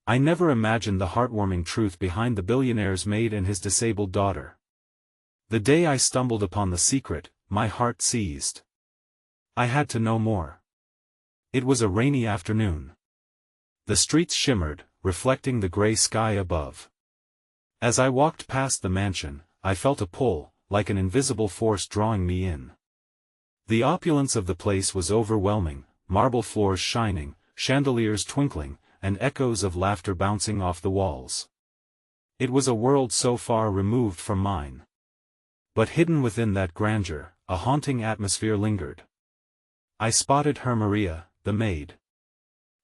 I never imagined the heartwarming truth behind the billionaire's maid and his disabled daughter. The day I stumbled upon the secret, my heart seized. I had to know more. It was a rainy afternoon. The streets shimmered, reflecting the gray sky above. As I walked past the mansion, I felt a pull, like an invisible force drawing me in. The opulence of the place was overwhelming, marble floors shining, chandeliers twinkling, and echoes of laughter bouncing off the walls. It was a world so far removed from mine. But hidden within that grandeur, a haunting atmosphere lingered. I spotted her Maria, the maid.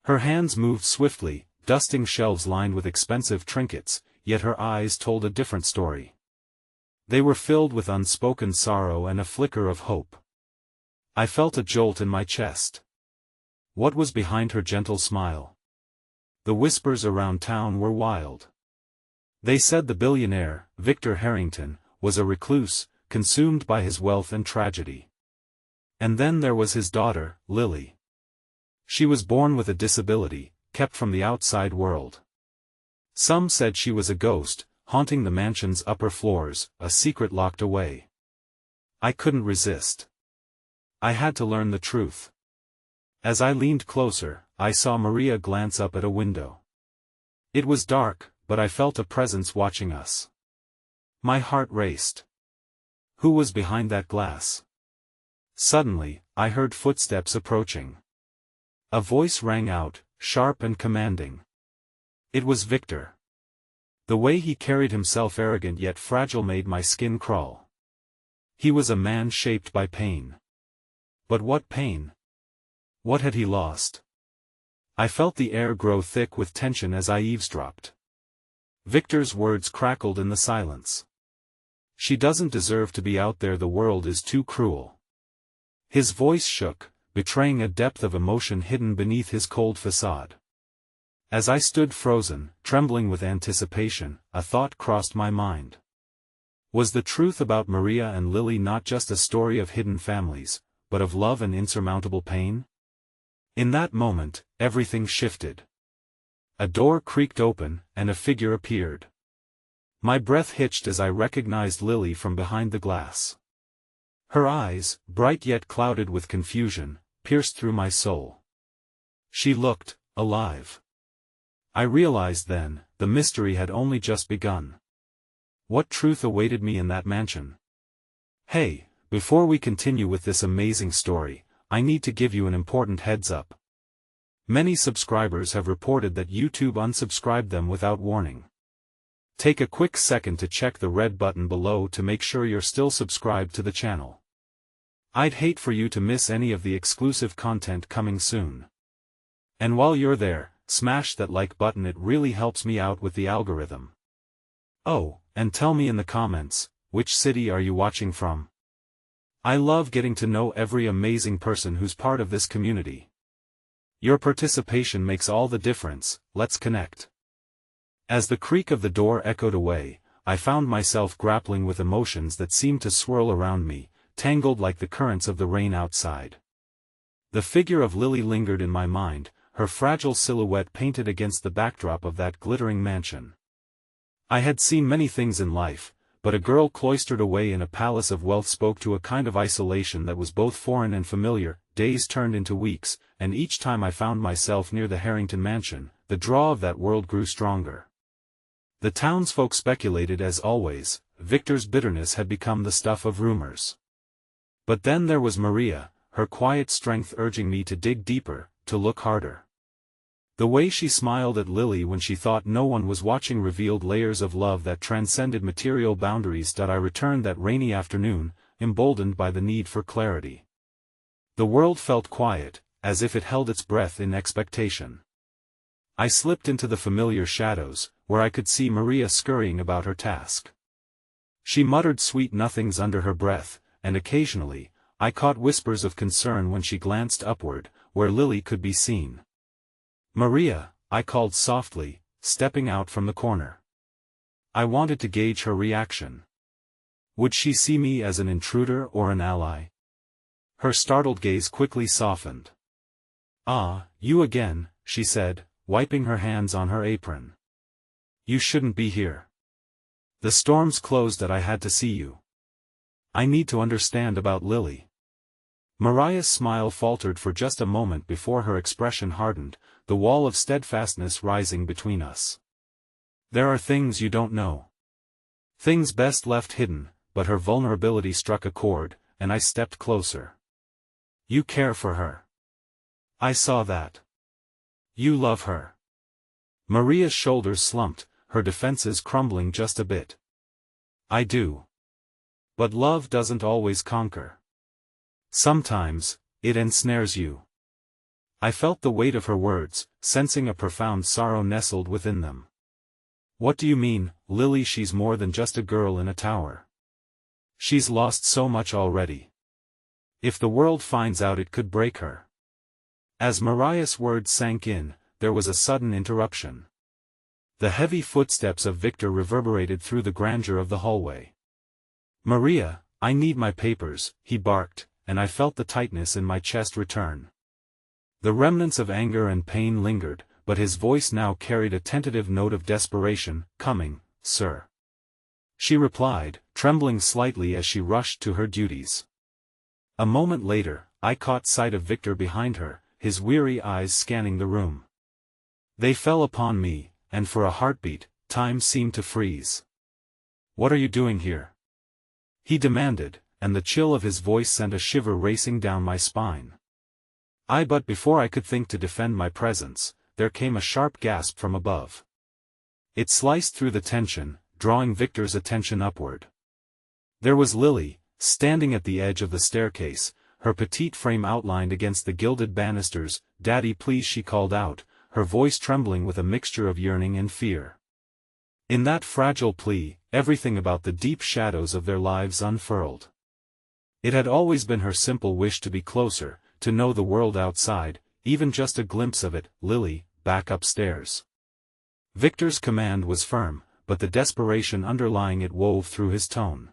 Her hands moved swiftly, dusting shelves lined with expensive trinkets, yet her eyes told a different story. They were filled with unspoken sorrow and a flicker of hope. I felt a jolt in my chest. What was behind her gentle smile? The whispers around town were wild. They said the billionaire, Victor Harrington, was a recluse, consumed by his wealth and tragedy. And then there was his daughter, Lily. She was born with a disability, kept from the outside world. Some said she was a ghost, haunting the mansion's upper floors, a secret locked away. I couldn't resist. I had to learn the truth. As I leaned closer, I saw Maria glance up at a window. It was dark, but I felt a presence watching us. My heart raced. Who was behind that glass? Suddenly, I heard footsteps approaching. A voice rang out, sharp and commanding. It was Victor. The way he carried himself, arrogant yet fragile, made my skin crawl. He was a man shaped by pain. But what pain? What had he lost? I felt the air grow thick with tension as I eavesdropped. Victor's words crackled in the silence. She doesn't deserve to be out there, the world is too cruel. His voice shook, betraying a depth of emotion hidden beneath his cold facade. As I stood frozen, trembling with anticipation, a thought crossed my mind. Was the truth about Maria and Lily not just a story of hidden families, but of love and insurmountable pain? In that moment, everything shifted. A door creaked open, and a figure appeared. My breath hitched as I recognized Lily from behind the glass. Her eyes, bright yet clouded with confusion, pierced through my soul. She looked alive. I realized then, the mystery had only just begun. What truth awaited me in that mansion? Hey, before we continue with this amazing story, I need to give you an important heads up. Many subscribers have reported that YouTube unsubscribed them without warning. Take a quick second to check the red button below to make sure you're still subscribed to the channel. I'd hate for you to miss any of the exclusive content coming soon. And while you're there, smash that like button, it really helps me out with the algorithm. Oh, and tell me in the comments, which city are you watching from? I love getting to know every amazing person who's part of this community. Your participation makes all the difference. Let's connect. As the creak of the door echoed away, I found myself grappling with emotions that seemed to swirl around me, tangled like the currents of the rain outside. The figure of Lily lingered in my mind, her fragile silhouette painted against the backdrop of that glittering mansion. I had seen many things in life, but a girl cloistered away in a palace of wealth spoke to a kind of isolation that was both foreign and familiar. Days turned into weeks, and each time I found myself near the Harrington mansion, the draw of that world grew stronger. The townsfolk speculated as always. Victor's bitterness had become the stuff of rumors. But then there was Maria, her quiet strength urging me to dig deeper, to look harder. The way she smiled at Lily when she thought no one was watching revealed layers of love that transcended material boundaries. I returned that rainy afternoon, emboldened by the need for clarity. The world felt quiet, as if it held its breath in expectation. I slipped into the familiar shadows, where I could see Maria scurrying about her task. She muttered sweet nothings under her breath, and occasionally, I caught whispers of concern when she glanced upward, where Lily could be seen. "Maria," I called softly, stepping out from the corner. I wanted to gauge her reaction. Would she see me as an intruder or an ally? Her startled gaze quickly softened. "Ah, you again," she said, wiping her hands on her apron. "You shouldn't be here. The storm's closed that I had to see you. I need to understand about Lily." Mariah's smile faltered for just a moment before her expression hardened, the wall of steadfastness rising between us. "There are things you don't know. Things best left hidden," but her vulnerability struck a chord, and I stepped closer. "You care for her. I saw that. You love her." Maria's shoulders slumped, her defenses crumbling just a bit. "I do. But love doesn't always conquer. Sometimes, it ensnares you." I felt the weight of her words, sensing a profound sorrow nestled within them. "What do you mean, Lily? She's more than just a girl in a tower. She's lost so much already. If the world finds out, it could break her." As Mariah's words sank in, there was a sudden interruption. The heavy footsteps of Victor reverberated through the grandeur of the hallway. "Maria, I need my papers," he barked, and I felt the tightness in my chest return. The remnants of anger and pain lingered, but his voice now carried a tentative note of desperation. "Coming, sir," she replied, trembling slightly as she rushed to her duties. A moment later, I caught sight of Victor behind her, his weary eyes scanning the room. They fell upon me, and for a heartbeat, time seemed to freeze. "What are you doing here?" he demanded, and the chill of his voice sent a shiver racing down my spine. But before I could think to defend my presence, there came a sharp gasp from above. It sliced through the tension, drawing Victor's attention upward. There was Lily, standing at the edge of the staircase, her petite frame outlined against the gilded banisters. "Daddy, please," she called out, her voice trembling with a mixture of yearning and fear. In that fragile plea, everything about the deep shadows of their lives unfurled. It had always been her simple wish to be closer, to know the world outside, even just a glimpse of it. "Lily, back upstairs." Victor's command was firm, but the desperation underlying it wove through his tone.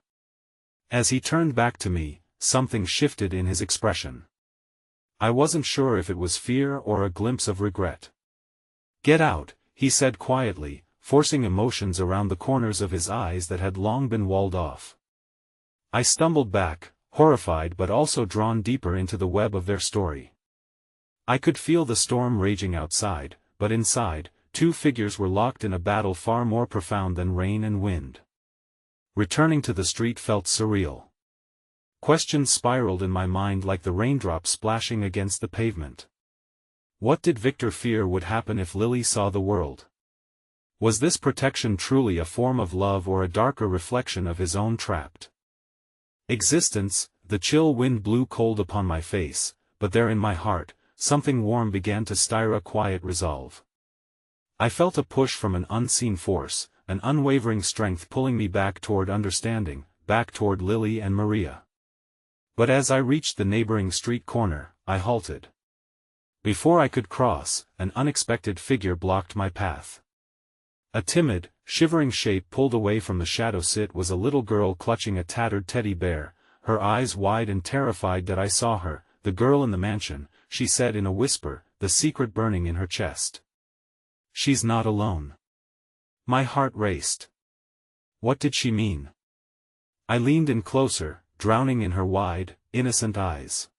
As he turned back to me, something shifted in his expression. I wasn't sure if it was fear or a glimpse of regret. "Get out," he said quietly, forcing emotions around the corners of his eyes that had long been walled off. I stumbled back, horrified but also drawn deeper into the web of their story. I could feel the storm raging outside, but inside, two figures were locked in a battle far more profound than rain and wind. Returning to the street felt surreal. Questions spiraled in my mind like the raindrops splashing against the pavement. What did Victor fear would happen if Lily saw the world? Was this protection truly a form of love or a darker reflection of his own trapped existence? The chill wind blew cold upon my face, but there in my heart, something warm began to stir, a quiet resolve. I felt a push from an unseen force, an unwavering strength pulling me back toward understanding, back toward Lily and Maria. But as I reached the neighboring street corner, I halted. Before I could cross, an unexpected figure blocked my path. A timid, shivering shape pulled away from the shadow. It was a little girl clutching a tattered teddy bear, her eyes wide and terrified. "That I saw her, the girl in the mansion," she said in a whisper, the secret burning in her chest. "She's not alone." My heart raced. What did she mean? I leaned in closer, drowning in her wide, innocent eyes.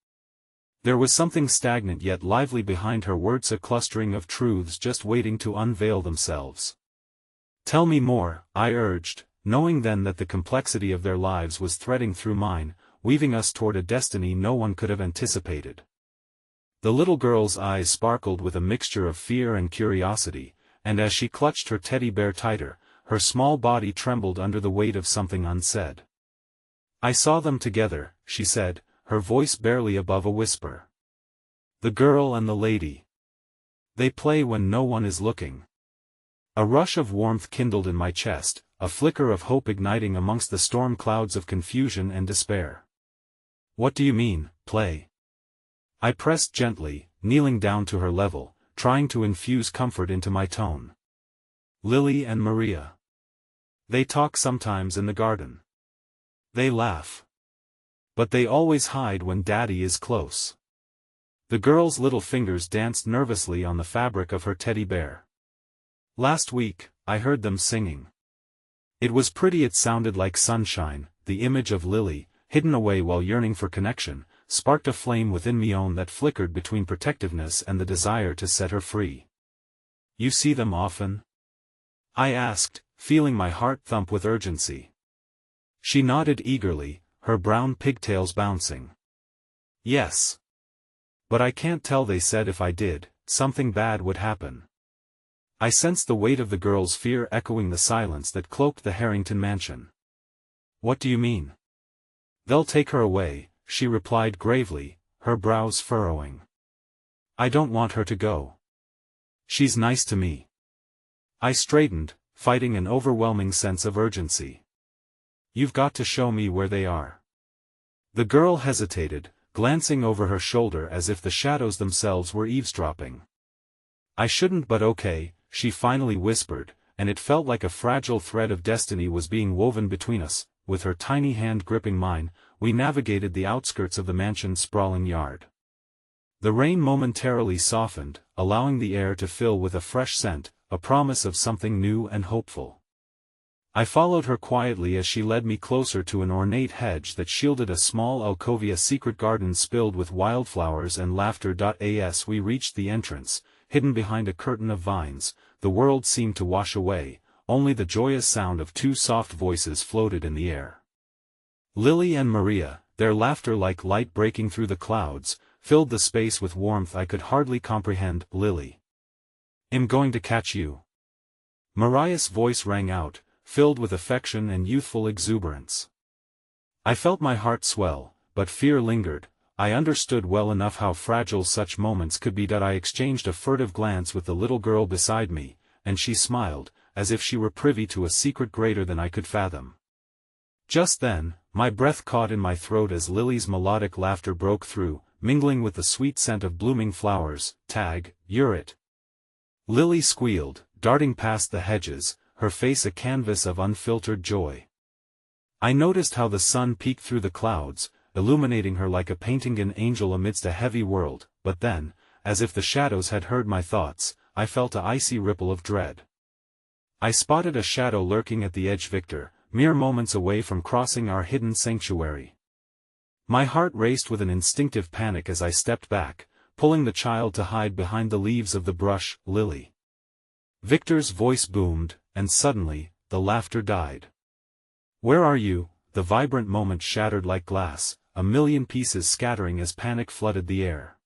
There was something stagnant yet lively behind her words, a clustering of truths just waiting to unveil themselves. "Tell me more," I urged, knowing then that the complexity of their lives was threading through mine, weaving us toward a destiny no one could have anticipated. The little girl's eyes sparkled with a mixture of fear and curiosity, and as she clutched her teddy bear tighter, her small body trembled under the weight of something unsaid. "I saw them together," she said, her voice barely above a whisper. "The girl and the lady. They play when no one is looking." A rush of warmth kindled in my chest, a flicker of hope igniting amongst the storm clouds of confusion and despair. "What do you mean, play?" I pressed gently, kneeling down to her level, trying to infuse comfort into my tone. "Lily and Maria. They talk sometimes in the garden. They laugh. But they always hide when Daddy is close. The girl's little fingers danced nervously on the fabric of her teddy bear. Last week, I heard them singing. It was pretty. It sounded like sunshine. The image of Lily, hidden away while yearning for connection, sparked a flame within me that flickered between protectiveness and the desire to set her free. You see them often? I asked, feeling my heart thump with urgency. She nodded eagerly, her brown pigtails bouncing. Yes. But I can't tell. They said if I did, something bad would happen. I sensed the weight of the girl's fear echoing the silence that cloaked the Harrington mansion. What do you mean? They'll take her away, she replied gravely, her brows furrowing. I don't want her to go. She's nice to me. I straightened, fighting an overwhelming sense of urgency. You've got to show me where they are. The girl hesitated, glancing over her shoulder as if the shadows themselves were eavesdropping. I shouldn't, but okay, she finally whispered, and it felt like a fragile thread of destiny was being woven between us. With her tiny hand gripping mine, we navigated the outskirts of the mansion's sprawling yard. The rain momentarily softened, allowing the air to fill with a fresh scent, a promise of something new and hopeful. I followed her quietly as she led me closer to an ornate hedge that shielded a small alcove, a secret garden spilled with wildflowers and laughter. As we reached the entrance, hidden behind a curtain of vines, the world seemed to wash away. Only the joyous sound of two soft voices floated in the air. Lily and Maria, their laughter like light breaking through the clouds, filled the space with warmth I could hardly comprehend. Lily. I'm going to catch you. Mariah's voice rang out, filled with affection and youthful exuberance. I felt my heart swell, but fear lingered. I understood well enough how fragile such moments could be. I exchanged a furtive glance with the little girl beside me, and she smiled, as if she were privy to a secret greater than I could fathom. Just then, my breath caught in my throat as Lily's melodic laughter broke through, mingling with the sweet scent of blooming flowers. You're it. Lily squealed, darting past the hedges, her face a canvas of unfiltered joy. I noticed how the sun peeked through the clouds, illuminating her like a painting, an angel amidst a heavy world, but then, as if the shadows had heard my thoughts, I felt an icy ripple of dread. I spotted a shadow lurking at the edge. Victor, mere moments away from crossing our hidden sanctuary. My heart raced with an instinctive panic as I stepped back, pulling the child to hide behind the leaves of the brush. Lily. Victor's voice boomed, and suddenly, the laughter died. Where are you? The vibrant moment shattered like glass, a million pieces scattering as panic flooded the air.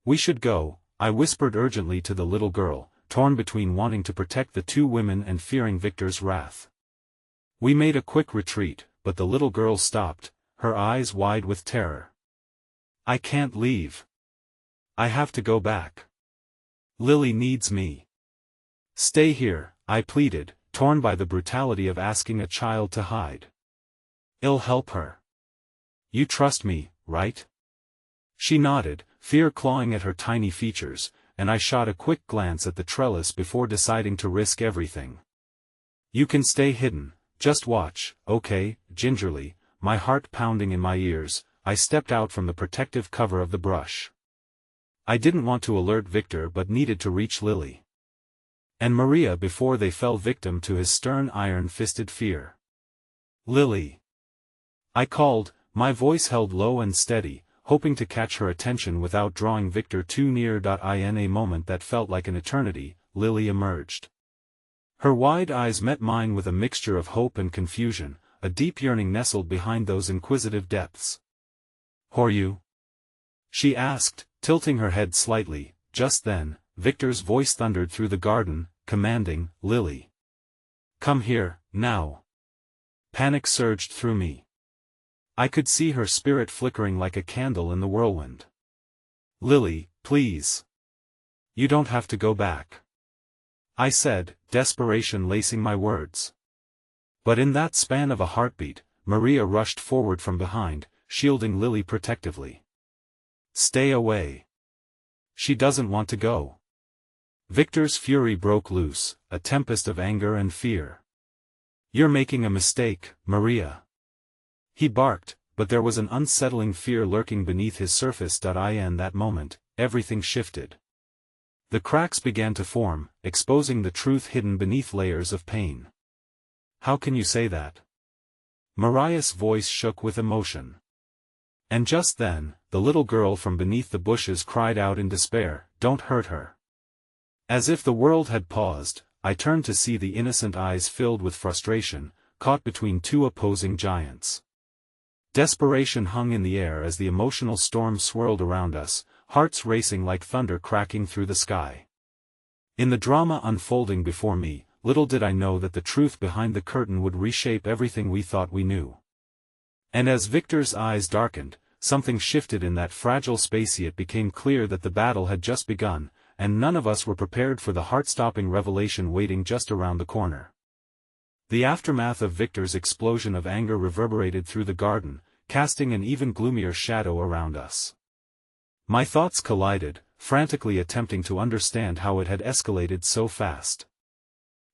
We should go, I whispered urgently to the little girl, torn between wanting to protect the two women and fearing Victor's wrath. We made a quick retreat, but the little girl stopped, her eyes wide with terror. I can't leave. I have to go back. Lily needs me. Stay here, I pleaded, torn by the brutality of asking a child to hide. I'll help her. You trust me, right? She nodded, fear clawing at her tiny features, and I shot a quick glance at the trellis before deciding to risk everything. You can stay hidden, just watch, okay? Gingerly, my heart pounding in my ears, I stepped out from the protective cover of the brush. I didn't want to alert Victor but needed to reach Lily and Maria before they fell victim to his stern iron-fisted fear. Lily. I called, my voice held low and steady, hoping to catch her attention without drawing Victor too near. In a moment that felt like an eternity, Lily emerged. Her wide eyes met mine with a mixture of hope and confusion, a deep yearning nestled behind those inquisitive depths. Who are you? She asked, tilting her head slightly. Just then, Victor's voice thundered through the garden, commanding, Lily. Come here, now. Panic surged through me. I could see her spirit flickering like a candle in the whirlwind. Lily, please. You don't have to go back. I said, desperation lacing my words. But in that span of a heartbeat, Maria rushed forward from behind, shielding Lily protectively. Stay away. She doesn't want to go. Victor's fury broke loose, a tempest of anger and fear. You're making a mistake, Maria. He barked, but there was an unsettling fear lurking beneath his surface. In that moment, everything shifted. The cracks began to form, exposing the truth hidden beneath layers of pain. "How can you say that?" Mariah's voice shook with emotion. And just then, the little girl from beneath the bushes cried out in despair, "Don't hurt her." As if the world had paused, I turned to see the innocent eyes filled with frustration, caught between two opposing giants. Desperation hung in the air as the emotional storm swirled around us, hearts racing like thunder cracking through the sky. In the drama unfolding before me, little did I know that the truth behind the curtain would reshape everything we thought we knew. And as Victor's eyes darkened, something shifted in that fragile space. It became clear that the battle had just begun, and none of us were prepared for the heart-stopping revelation waiting just around the corner. The aftermath of Victor's explosion of anger reverberated through the garden, casting an even gloomier shadow around us. My thoughts collided, frantically attempting to understand how it had escalated so fast.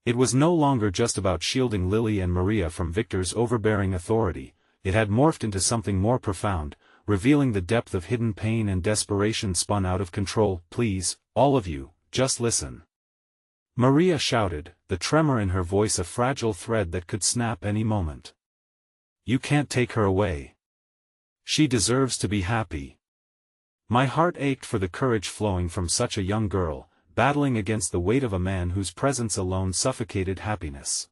It was no longer just about shielding Lily and Maria from Victor's overbearing authority. It had morphed into something more profound, revealing the depth of hidden pain and desperation spun out of control. "Please, all of you, just listen," Maria shouted, the tremor in her voice a fragile thread that could snap any moment. "You can't take her away. She deserves to be happy." My heart ached for the courage flowing from such a young girl, battling against the weight of a man whose presence alone suffocated happiness.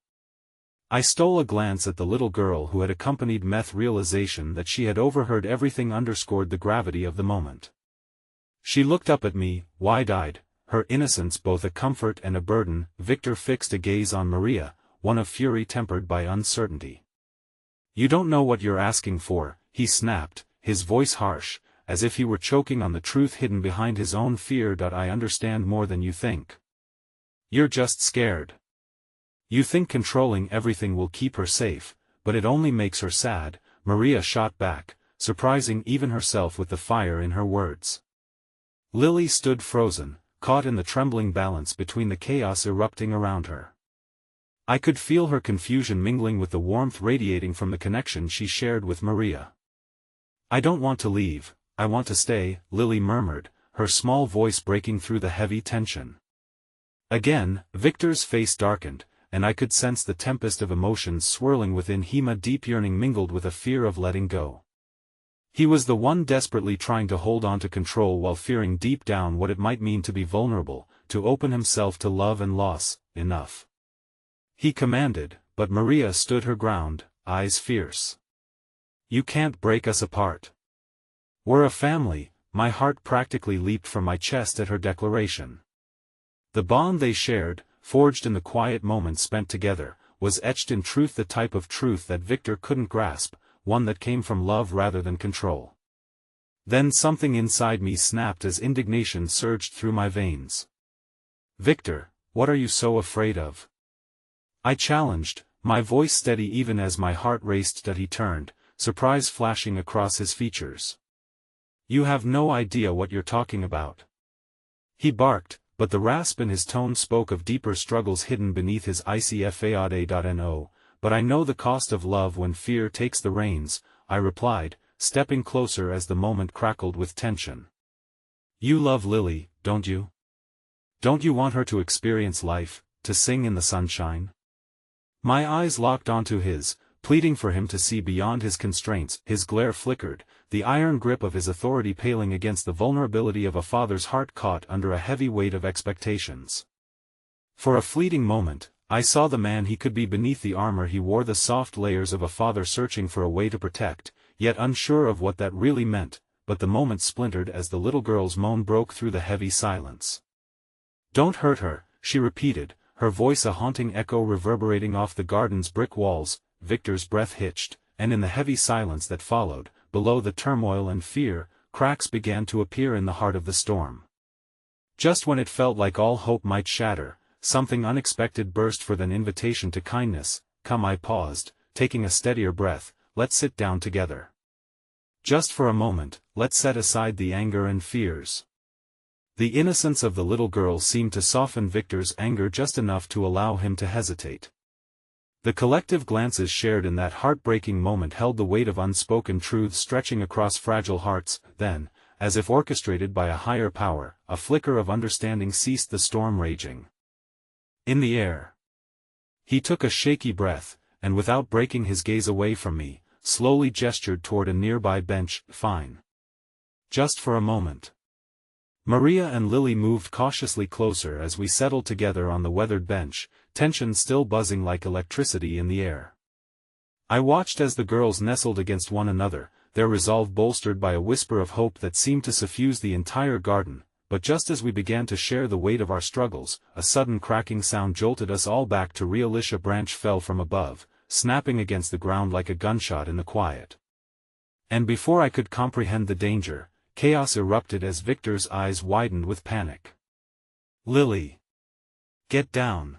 I stole a glance at the little girl who had accompanied Meth. Realization that she had overheard everything underscored the gravity of the moment. She looked up at me, wide-eyed, her innocence both a comfort and a burden. Victor fixed a gaze on Maria, one of fury tempered by uncertainty. "You don't know what you're asking for," he snapped, his voice harsh, as if he were choking on the truth hidden behind his own fear. "I understand more than you think. You're just scared. You think controlling everything will keep her safe, but it only makes her sad," Maria shot back, surprising even herself with the fire in her words. Lily stood frozen, caught in the trembling balance between the chaos erupting around her. I could feel her confusion mingling with the warmth radiating from the connection she shared with Maria. "I don't want to leave, I want to stay," Lily murmured, her small voice breaking through the heavy tension. Again, Victor's face darkened, and I could sense the tempest of emotions swirling within him. A deep yearning mingled with a fear of letting go. He was the one desperately trying to hold on to control while fearing deep down what it might mean to be vulnerable, to open himself to love and loss. "Enough," he commanded, but Maria stood her ground, eyes fierce. "You can't break us apart. We're a family." My heart practically leaped from my chest at her declaration. The bond they shared, forged in the quiet moments spent together, was etched in truth, the type of truth that Victor couldn't grasp, one that came from love rather than control. Then something inside me snapped as indignation surged through my veins. "Victor, what are you so afraid of?" I challenged, my voice steady even as my heart raced. He turned, surprise flashing across his features. "You have no idea what you're talking about," he barked, but the rasp in his tone spoke of deeper struggles hidden beneath his icy fade. "But I know the cost of love when fear takes the reins," I replied, stepping closer as the moment crackled with tension. "You love Lily, don't you? Don't you want her to experience life, to sing in the sunshine?" My eyes locked onto his, pleading for him to see beyond his constraints. His glare flickered, the iron grip of his authority paling against the vulnerability of a father's heart caught under a heavy weight of expectations. For a fleeting moment, I saw the man he could be beneath the armor he wore, the soft layers of a father searching for a way to protect, yet unsure of what that really meant. But the moment splintered as the little girl's moan broke through the heavy silence. "Don't hurt her," she repeated, her voice a haunting echo reverberating off the garden's brick walls. Victor's breath hitched, and in the heavy silence that followed, below the turmoil and fear, cracks began to appear in the heart of the storm. Just when it felt like all hope might shatter, something unexpected burst forth, an invitation to kindness. "Come," I paused, taking a steadier breath, "let's sit down together. Just for a moment, let's set aside the anger and fears." The innocence of the little girl seemed to soften Victor's anger just enough to allow him to hesitate. The collective glances shared in that heartbreaking moment held the weight of unspoken truths stretching across fragile hearts. Then, as if orchestrated by a higher power, a flicker of understanding ceased the storm raging. In the air. He took a shaky breath, and without breaking his gaze away from me, slowly gestured toward a nearby bench. Fine. Just for a moment. Maria and Lily moved cautiously closer as we settled together on the weathered bench, tension still buzzing like electricity in the air. I watched as the girls nestled against one another, their resolve bolstered by a whisper of hope that seemed to suffuse the entire garden, but just as we began to share the weight of our struggles, a sudden cracking sound jolted us all back to realish. A branch fell from above, snapping against the ground like a gunshot in the quiet. And before I could comprehend the danger, chaos erupted as Victor's eyes widened with panic. "Lily! Get down!"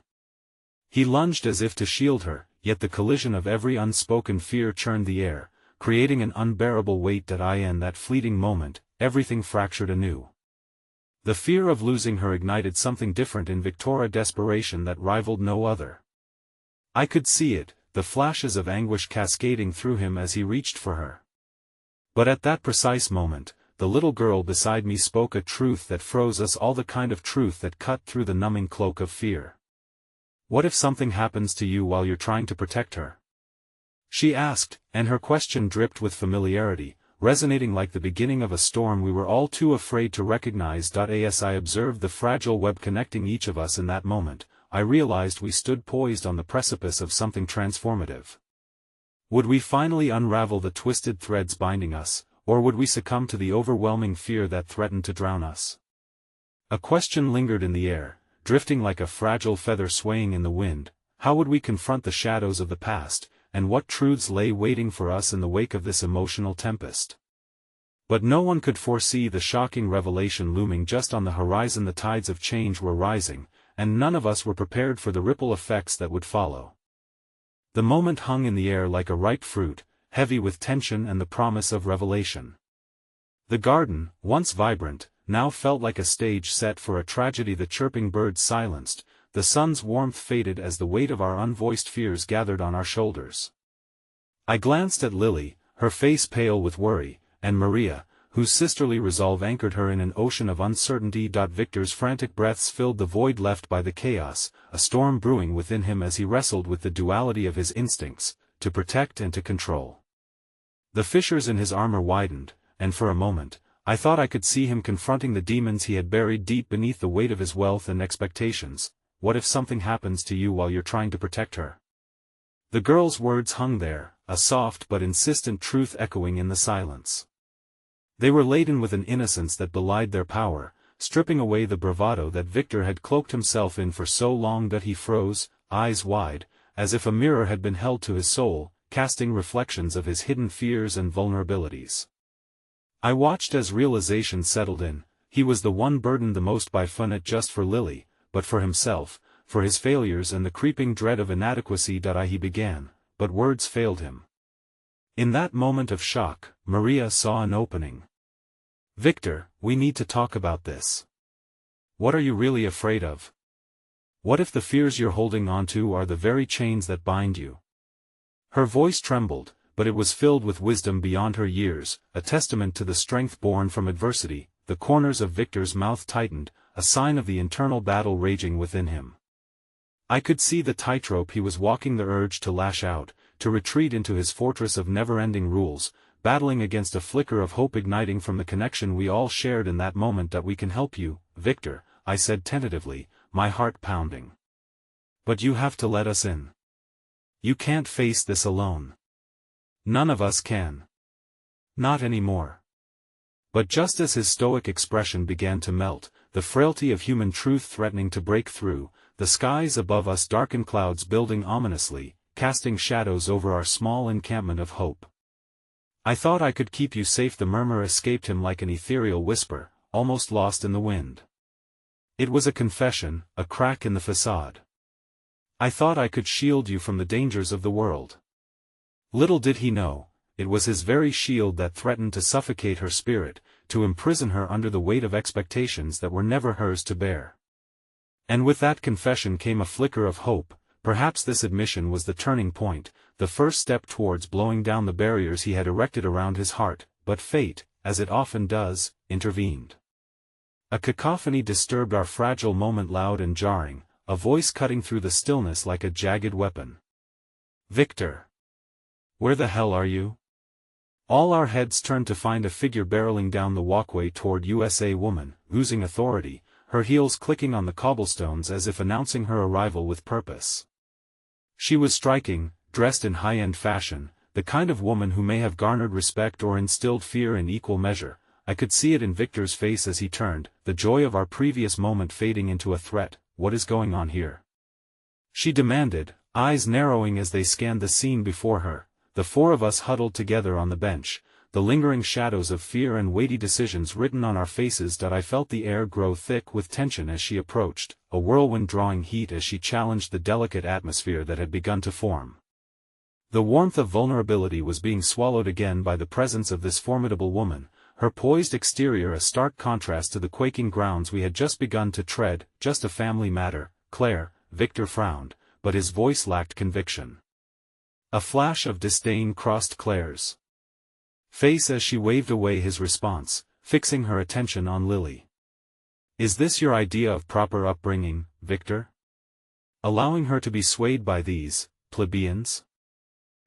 He lunged as if to shield her, yet the collision of every unspoken fear churned the air, creating an unbearable weight that in that fleeting moment, everything fractured anew. The fear of losing her ignited something different in Victor, desperation that rivaled no other. I could see it, the flashes of anguish cascading through him as he reached for her. But at that precise moment, the little girl beside me spoke a truth that froze us all, the kind of truth that cut through the numbing cloak of fear. "What if something happens to you while you're trying to protect her?" she asked, and her question dripped with familiarity, resonating like the beginning of a storm we were all too afraid to recognize. As I observed the fragile web connecting each of us in that moment, I realized we stood poised on the precipice of something transformative. Would we finally unravel the twisted threads binding us, or would we succumb to the overwhelming fear that threatened to drown us? A question lingered in the air, drifting like a fragile feather swaying in the wind. How would we confront the shadows of the past, and what truths lay waiting for us in the wake of this emotional tempest? But no one could foresee the shocking revelation looming just on the horizon. The tides of change were rising, and none of us were prepared for the ripple effects that would follow. The moment hung in the air like a ripe fruit, heavy with tension and the promise of revelation. The garden, once vibrant, now felt like a stage set for a tragedy. The chirping birds silenced, the sun's warmth faded as the weight of our unvoiced fears gathered on our shoulders. I glanced at Lily, her face pale with worry, and Maria, whose sisterly resolve anchored her in an ocean of uncertainty. Victor's frantic breaths filled the void left by the chaos, a storm brewing within him as he wrestled with the duality of his instincts, to protect and to control. The fissures in his armor widened, and for a moment, I thought I could see him confronting the demons he had buried deep beneath the weight of his wealth and expectations. "What if something happens to you while you're trying to protect her?" The girl's words hung there, a soft but insistent truth echoing in the silence. They were laden with an innocence that belied their power, stripping away the bravado that Victor had cloaked himself in for so long. He froze, eyes wide, as if a mirror had been held to his soul, casting reflections of his hidden fears and vulnerabilities. I watched as realization settled in. He was the one burdened the most by fun, not just for Lily, but for himself, for his failures and the creeping dread of inadequacy. He began, but words failed him. In that moment of shock, Maria saw an opening. "Victor, we need to talk about this. What are you really afraid of? What if the fears you're holding onto are the very chains that bind you?" Her voice trembled, but it was filled with wisdom beyond her years, a testament to the strength born from adversity. The corners of Victor's mouth tightened, a sign of the internal battle raging within him. I could see the tightrope he was walking, the urge to lash out, to retreat into his fortress of never-ending rules, battling against a flicker of hope igniting from the connection we all shared in that moment. "We can help you, Victor," I said tentatively, my heart pounding. "But you have to let us in. You can't face this alone. None of us can. Not anymore." But just as his stoic expression began to melt, the frailty of human truth threatening to break through, the skies above us darkened, clouds building ominously, casting shadows over our small encampment of hope. "I thought I could keep you safe." The murmur escaped him like an ethereal whisper, almost lost in the wind. It was a confession, a crack in the facade. "I thought I could shield you from the dangers of the world." Little did he know, it was his very shield that threatened to suffocate her spirit, to imprison her under the weight of expectations that were never hers to bear. And with that confession came a flicker of hope, Perhaps this admission was the turning point, the first step towards blowing down the barriers he had erected around his heart, but fate, as it often does, intervened. A cacophony disturbed our fragile moment, loud and jarring, a voice cutting through the stillness like a jagged weapon. "Victor! Where the hell are you?" All our heads turned to find a figure barreling down the walkway toward USA woman, oozing authority, her heels clicking on the cobblestones as if announcing her arrival with purpose. She was striking, dressed in high-end fashion, the kind of woman who may have garnered respect or instilled fear in equal measure. I could see it in Victor's face as he turned, the joy of our previous moment fading into a threat. "What is going on here?" she demanded, eyes narrowing as they scanned the scene before her. The four of us huddled together on the bench, the lingering shadows of fear and weighty decisions written on our faces. I felt the air grow thick with tension as she approached, a whirlwind drawing heat as she challenged the delicate atmosphere that had begun to form. The warmth of vulnerability was being swallowed again by the presence of this formidable woman, her poised exterior a stark contrast to the quaking grounds we had just begun to tread. "Just a family matter, Claire," Victor frowned, but his voice lacked conviction. A flash of disdain crossed Claire's face as she waved away his response, fixing her attention on Lily. "Is this your idea of proper upbringing, Victor? Allowing her to be swayed by these plebeians?"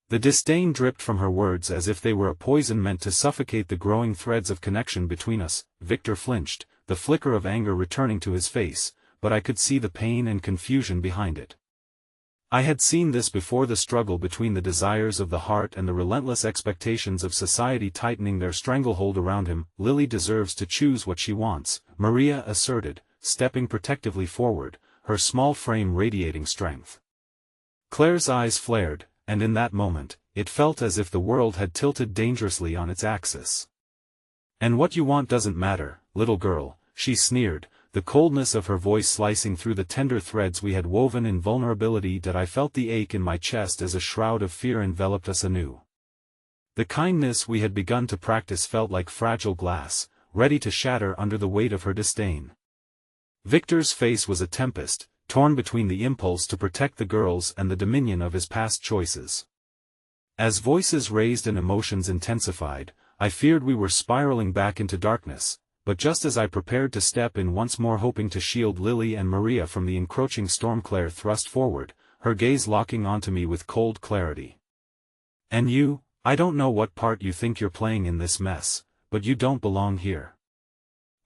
The disdain dripped from her words as if they were a poison meant to suffocate the growing threads of connection between us. Victor flinched, the flicker of anger returning to his face, but I could see the pain and confusion behind it. I had seen this before, the struggle between the desires of the heart and the relentless expectations of society tightening their stranglehold around him. "Lily deserves to choose what she wants," Maria asserted, stepping protectively forward, her small frame radiating strength. Claire's eyes flared, and in that moment, it felt as if the world had tilted dangerously on its axis. "And what you want doesn't matter, little girl," she sneered, the coldness of her voice slicing through the tender threads we had woven in vulnerability. I felt the ache in my chest as a shroud of fear enveloped us anew. The kindness we had begun to practice felt like fragile glass, ready to shatter under the weight of her disdain. Victor's face was a tempest, torn between the impulse to protect the girls and the dominion of his past choices. As voices raised and emotions intensified, I feared we were spiraling back into darkness, but just as I prepared to step in once more, hoping to shield Lily and Maria from the encroaching storm, Claire thrust forward, her gaze locking onto me with cold clarity. "And you, I don't know what part you think you're playing in this mess, but you don't belong here."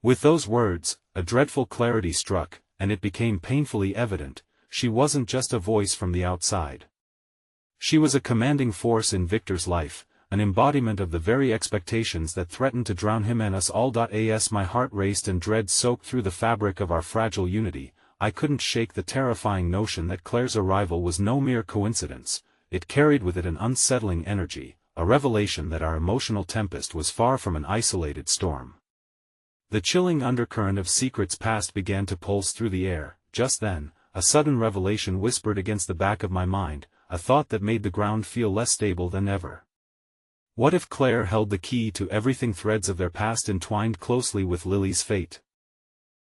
With those words, a dreadful clarity struck, and it became painfully evident, she wasn't just a voice from the outside. She was a commanding force in Victor's life, an embodiment of the very expectations that threatened to drown him and us all. As my heart raced and dread soaked through the fabric of our fragile unity, I couldn't shake the terrifying notion that Claire's arrival was no mere coincidence. It carried with it an unsettling energy, a revelation that our emotional tempest was far from an isolated storm. The chilling undercurrent of secrets past began to pulse through the air. Just then, a sudden revelation whispered against the back of my mind, a thought that made the ground feel less stable than ever. What if Claire held the key to everything, threads of their past entwined closely with Lily's fate?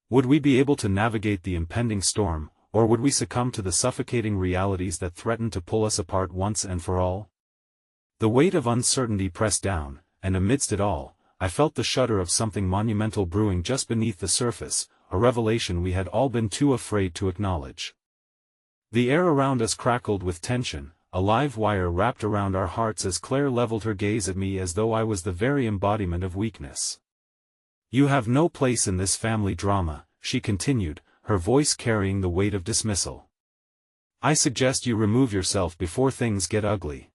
Would we be able to navigate the impending storm, or would we succumb to the suffocating realities that threatened to pull us apart once and for all? The weight of uncertainty pressed down, and amidst it all, I felt the shudder of something monumental brewing just beneath the surface, a revelation we had all been too afraid to acknowledge. The air around us crackled with tension, a live wire wrapped around our hearts as Claire leveled her gaze at me as though I was the very embodiment of weakness. "You have no place in this family drama," she continued, her voice carrying the weight of dismissal. "I suggest you remove yourself before things get ugly."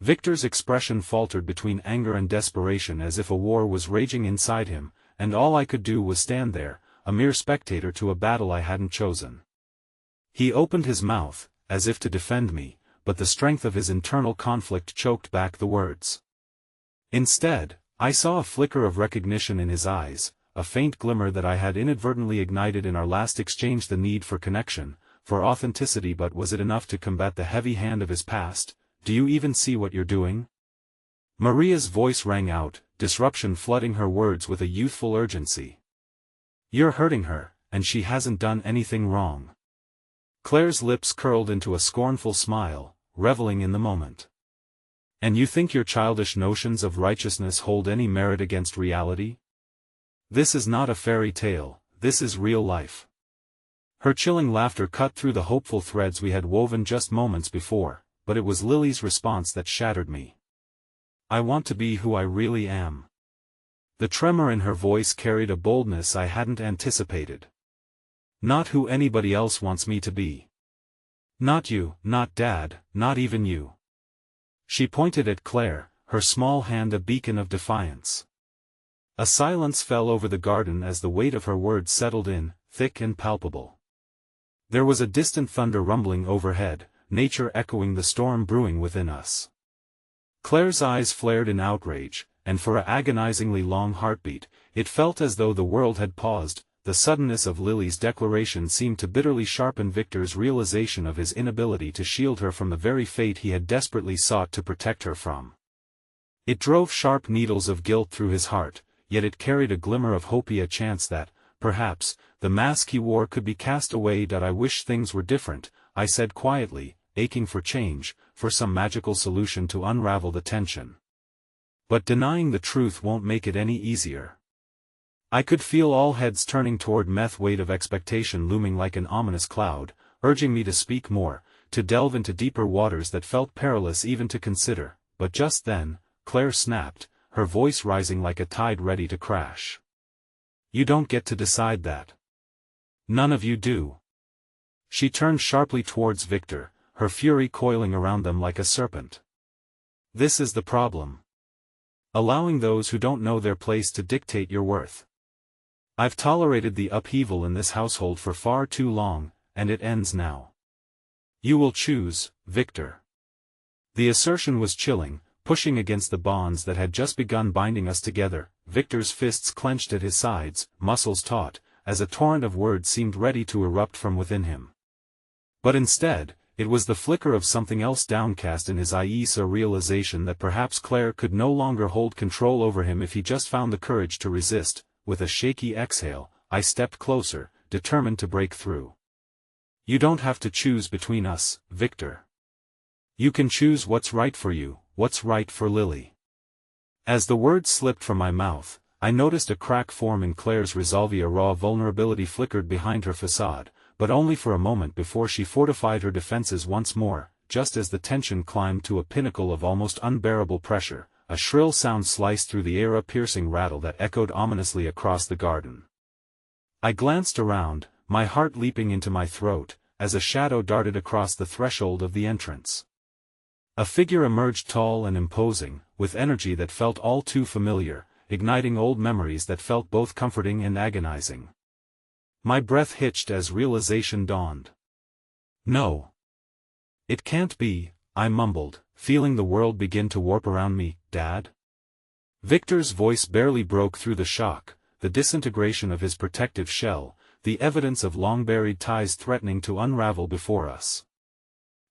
Victor's expression faltered between anger and desperation as if a war was raging inside him, and all I could do was stand there, a mere spectator to a battle I hadn't chosen. He opened his mouth, as if to defend me, but the strength of his internal conflict choked back the words. Instead, I saw a flicker of recognition in his eyes, a faint glimmer that I had inadvertently ignited in our last exchange, the need for connection, for authenticity. But was it enough to combat the heavy hand of his past? "Do you even see what you're doing?" Maria's voice rang out, disruption flooding her words with a youthful urgency. "You're hurting her, and she hasn't done anything wrong. Claire's lips curled into a scornful smile, reveling in the moment. And you think your childish notions of righteousness hold any merit against reality? This is not a fairy tale, this is real life. Her chilling laughter cut through the hopeful threads we had woven just moments before, but it was Lily's response that shattered me. I want to be who I really am. The tremor in her voice carried a boldness I hadn't anticipated. Not who anybody else wants me to be. Not you, not Dad, not even you. She pointed at Claire, her small hand a beacon of defiance. A silence fell over the garden as the weight of her words settled in, thick and palpable. There was a distant thunder rumbling overhead, nature echoing the storm brewing within us. Claire's eyes flared in outrage, and for an agonizingly long heartbeat, it felt as though the world had paused. The suddenness of Lily's declaration seemed to bitterly sharpen Victor's realization of his inability to shield her from the very fate he had desperately sought to protect her from. It drove sharp needles of guilt through his heart, yet it carried a glimmer of hope, a chance that, perhaps, the mask he wore could be cast away. I wish things were different, I said quietly, aching for change, for some magical solution to unravel the tension. But denying the truth won't make it any easier. I could feel all heads turning toward me, weight of expectation looming like an ominous cloud, urging me to speak more, to delve into deeper waters that felt perilous even to consider, but just then, Claire snapped, her voice rising like a tide ready to crash. You don't get to decide that. None of you do. She turned sharply towards Victor, her fury coiling around them like a serpent. This is the problem. Allowing those who don't know their place to dictate your worth. I've tolerated the upheaval in this household for far too long, and it ends now. You will choose, Victor. The assertion was chilling, pushing against the bonds that had just begun binding us together. Victor's fists clenched at his sides, muscles taut, as a torrent of words seemed ready to erupt from within him. But instead, it was the flicker of something else downcast in his eyes, a realization that perhaps Claire could no longer hold control over him if he just found the courage to resist. With a shaky exhale, I stepped closer, determined to break through. You don't have to choose between us, Victor. You can choose what's right for you, what's right for Lily. As the words slipped from my mouth, I noticed a crack form in Claire's resolve. A raw vulnerability flickered behind her facade, but only for a moment before she fortified her defenses once more. Just as the tension climbed to a pinnacle of almost unbearable pressure, a shrill sound sliced through the air, a piercing rattle that echoed ominously across the garden. I glanced around, my heart leaping into my throat, as a shadow darted across the threshold of the entrance. A figure emerged, tall and imposing, with energy that felt all too familiar, igniting old memories that felt both comforting and agonizing. My breath hitched as realization dawned. No. It can't be, I mumbled, feeling the world begin to warp around me. Dad? Victor's voice barely broke through the shock, the disintegration of his protective shell, the evidence of long-buried ties threatening to unravel before us.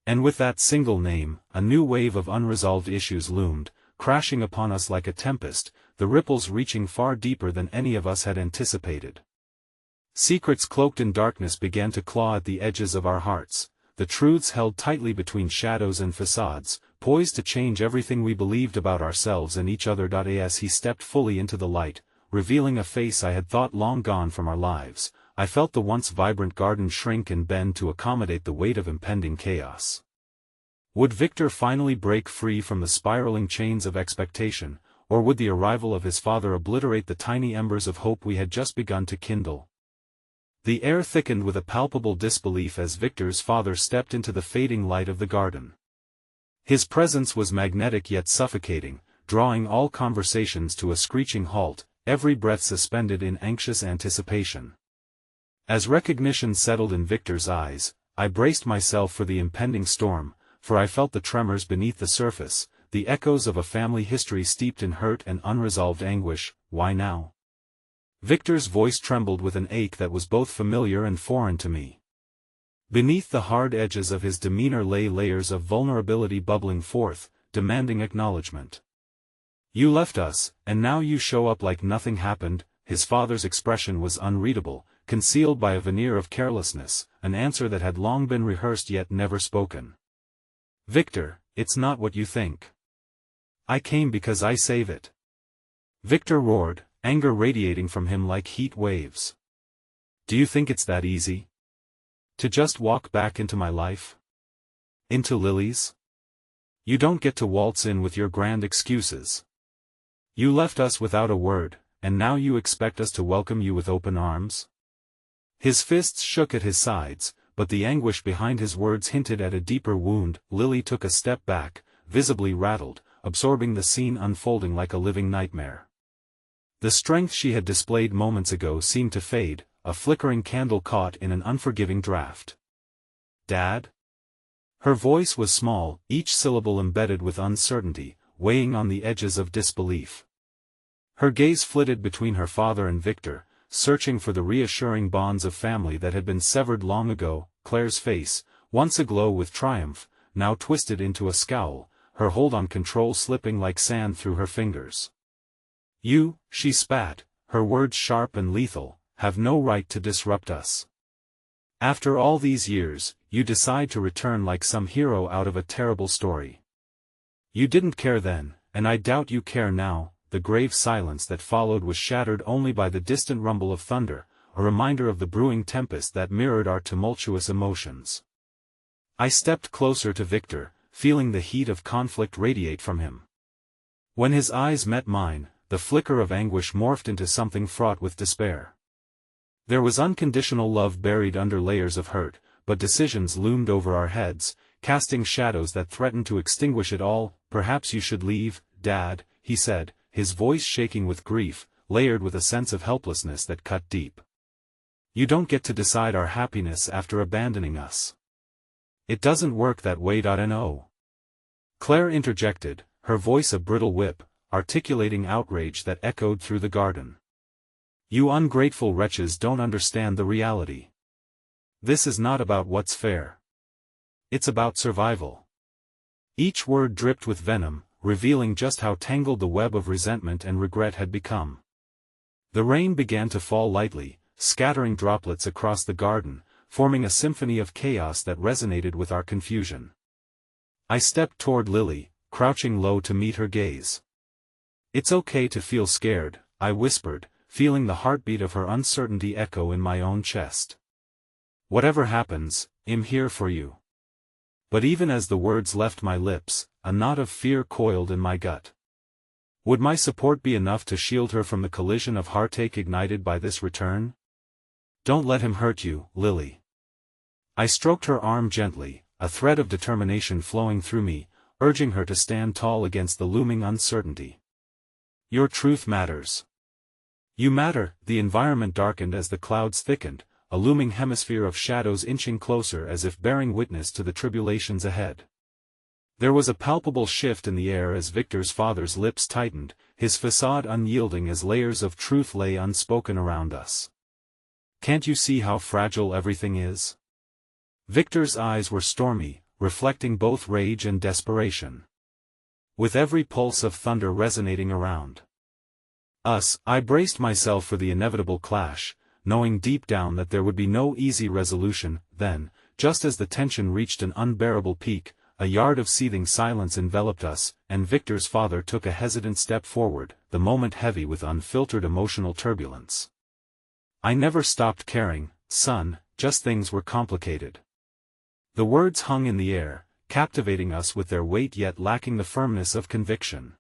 And with that single name, a new wave of unresolved issues loomed, crashing upon us like a tempest, the ripples reaching far deeper than any of us had anticipated. Secrets cloaked in darkness began to claw at the edges of our hearts, the truths held tightly between shadows and facades, poised to change everything we believed about ourselves and each other. As he stepped fully into the light, revealing a face I had thought long gone from our lives, I felt the once vibrant garden shrink and bend to accommodate the weight of impending chaos. Would Victor finally break free from the spiraling chains of expectation, or would the arrival of his father obliterate the tiny embers of hope we had just begun to kindle? The air thickened with a palpable disbelief as Victor's father stepped into the fading light of the garden. His presence was magnetic yet suffocating, drawing all conversations to a screeching halt, every breath suspended in anxious anticipation. As recognition settled in Victor's eyes, I braced myself for the impending storm, for I felt the tremors beneath the surface, the echoes of a family history steeped in hurt and unresolved anguish. Why now? Victor's voice trembled with an ache that was both familiar and foreign to me. Beneath the hard edges of his demeanor lay layers of vulnerability bubbling forth, demanding acknowledgement. You left us, and now you show up like nothing happened. His father's expression was unreadable, concealed by a veneer of carelessness, an answer that had long been rehearsed yet never spoken. Victor, it's not what you think. I came because I save it. Victor roared, anger radiating from him like heat waves. Do you think it's that easy? To just walk back into my life? Into Lily's? You don't get to waltz in with your grand excuses. You left us without a word, and now you expect us to welcome you with open arms? His fists shook at his sides, but the anguish behind his words hinted at a deeper wound. Lily took a step back, visibly rattled, absorbing the scene unfolding like a living nightmare. The strength she had displayed moments ago seemed to fade, a flickering candle caught in an unforgiving draft. Dad? Her voice was small, each syllable embedded with uncertainty, weighing on the edges of disbelief. Her gaze flitted between her father and Victor, searching for the reassuring bonds of family that had been severed long ago. Claire's face, once aglow with triumph, now twisted into a scowl, her hold on control slipping like sand through her fingers. You, she spat, her words sharp and lethal, have no right to disrupt us. After all these years, you decide to return like some hero out of a terrible story. You didn't care then, and I doubt you care now. The grave silence that followed was shattered only by the distant rumble of thunder, a reminder of the brewing tempest that mirrored our tumultuous emotions. I stepped closer to Victor, feeling the heat of conflict radiate from him. When his eyes met mine, the flicker of anguish morphed into something fraught with despair. There was unconditional love buried under layers of hurt, but decisions loomed over our heads, casting shadows that threatened to extinguish it all. Perhaps you should leave, Dad, he said, his voice shaking with grief, layered with a sense of helplessness that cut deep. You don't get to decide our happiness after abandoning us. It doesn't work that way. No. Claire interjected, her voice a brittle whip, articulating outrage that echoed through the garden. You ungrateful wretches don't understand the reality. This is not about what's fair. It's about survival. Each word dripped with venom, revealing just how tangled the web of resentment and regret had become. The rain began to fall lightly, scattering droplets across the garden, forming a symphony of chaos that resonated with our confusion. I stepped toward Lily, crouching low to meet her gaze. It's okay to feel scared, I whispered, feeling the heartbeat of her uncertainty echo in my own chest. Whatever happens, I'm here for you. But even as the words left my lips, a knot of fear coiled in my gut. Would my support be enough to shield her from the collision of heartache ignited by this return? Don't let him hurt you, Lily. I stroked her arm gently, a thread of determination flowing through me, urging her to stand tall against the looming uncertainty. Your truth matters. You matter. The environment darkened as the clouds thickened, a looming hemisphere of shadows inching closer as if bearing witness to the tribulations ahead. There was a palpable shift in the air as Victor's father's lips tightened, his facade unyielding as layers of truth lay unspoken around us. Can't you see how fragile everything is? Victor's eyes were stormy, reflecting both rage and desperation. With every pulse of thunder resonating around us, I braced myself for the inevitable clash, knowing deep down that there would be no easy resolution. Then, just as the tension reached an unbearable peak, a yard of seething silence enveloped us, and Victor's father took a hesitant step forward, the moment heavy with unfiltered emotional turbulence. I never stopped caring, son, just things were complicated. The words hung in the air, captivating us with their weight yet lacking the firmness of conviction.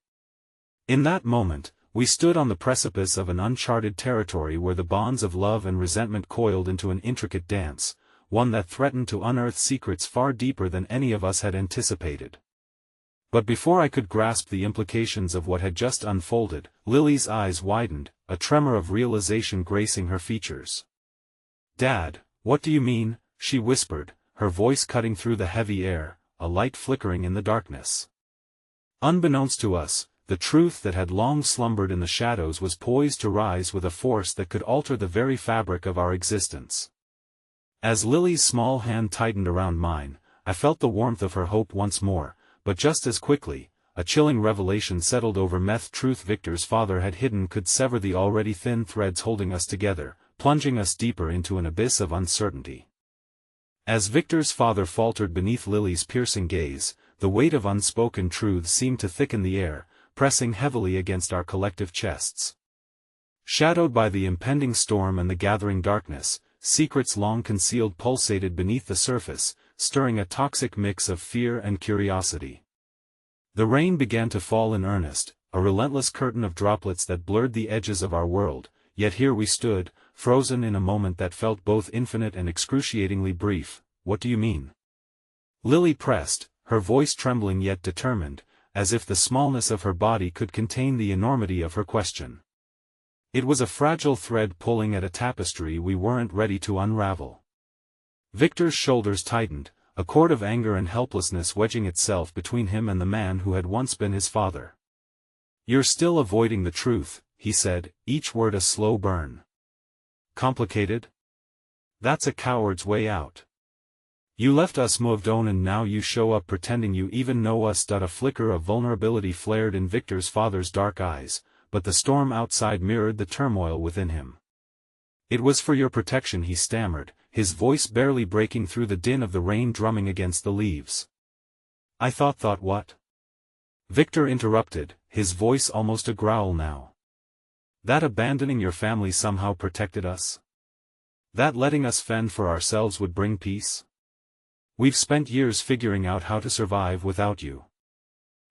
In that moment, we stood on the precipice of an uncharted territory where the bonds of love and resentment coiled into an intricate dance, one that threatened to unearth secrets far deeper than any of us had anticipated. But before I could grasp the implications of what had just unfolded, Lily's eyes widened, a tremor of realization gracing her features. Dad, what do you mean? She whispered, her voice cutting through the heavy air, a light flickering in the darkness. Unbeknownst to us, the truth that had long slumbered in the shadows was poised to rise with a force that could alter the very fabric of our existence. As Lily's small hand tightened around mine, I felt the warmth of her hope once more, but just as quickly, a chilling revelation settled over me. Truth Victor's father had hidden could sever the already thin threads holding us together, plunging us deeper into an abyss of uncertainty. As Victor's father faltered beneath Lily's piercing gaze, the weight of unspoken truths seemed to thicken the air, pressing heavily against our collective chests. Shadowed by the impending storm and the gathering darkness, secrets long concealed pulsated beneath the surface, stirring a toxic mix of fear and curiosity. The rain began to fall in earnest, a relentless curtain of droplets that blurred the edges of our world, yet here we stood, frozen in a moment that felt both infinite and excruciatingly brief. What do you mean? Lily pressed, her voice trembling yet determined, as if the smallness of her body could contain the enormity of her question. It was a fragile thread pulling at a tapestry we weren't ready to unravel. Victor's shoulders tightened, a cord of anger and helplessness wedging itself between him and the man who had once been his father. "You're still avoiding the truth," he said, each word a slow burn. "Complicated? That's a coward's way out. You left us moved on and now you show up pretending you even know us." A flicker of vulnerability flared in Victor's father's dark eyes, but the storm outside mirrored the turmoil within him. "It was for your protection," he stammered, his voice barely breaking through the din of the rain drumming against the leaves. "I thought what?" Victor interrupted, his voice almost a growl now. "That abandoning your family somehow protected us? That letting us fend for ourselves would bring peace? We've spent years figuring out how to survive without you.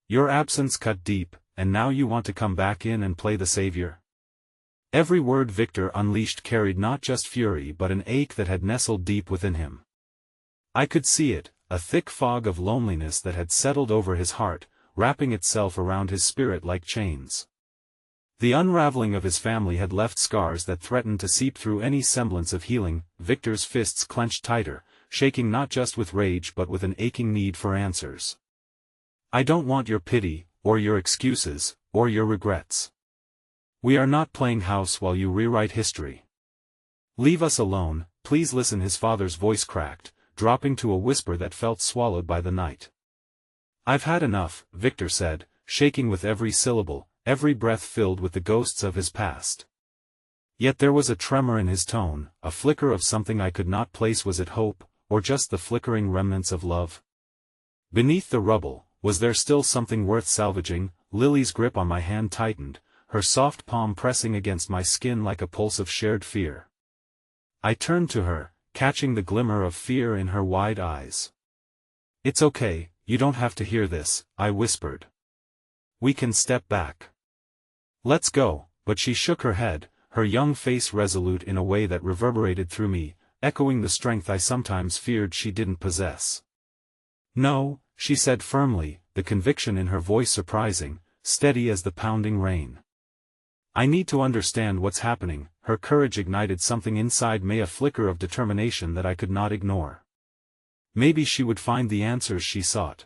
Your absence cut deep, and now you want to come back in and play the savior?" Every word Victor unleashed carried not just fury but an ache that had nestled deep within him. I could see it, a thick fog of loneliness that had settled over his heart, wrapping itself around his spirit like chains. The unraveling of his family had left scars that threatened to seep through any semblance of healing. Victor's fists clenched tighter, shaking not just with rage but with an aching need for answers. "I don't want your pity, or your excuses, or your regrets. We are not playing house while you rewrite history. Leave us alone, please." Listen, his father's voice cracked, dropping to a whisper that felt swallowed by the night. "I've had enough," Victor said, shaking with every syllable, every breath filled with the ghosts of his past. Yet there was a tremor in his tone, a flicker of something I could not place. Was it hope, or just the flickering remnants of love? Beneath the rubble, was there still something worth salvaging? Lily's grip on my hand tightened, her soft palm pressing against my skin like a pulse of shared fear. I turned to her, catching the glimmer of fear in her wide eyes. "It's okay, you don't have to hear this," I whispered. "We can step back. Let's go." But she shook her head, her young face resolute in a way that reverberated through me, echoing the strength I sometimes feared she didn't possess. "No," she said firmly, the conviction in her voice surprising, steady as the pounding rain. "I need to understand what's happening." Her courage ignited something inside me, a flicker of determination that I could not ignore. Maybe she would find the answers she sought.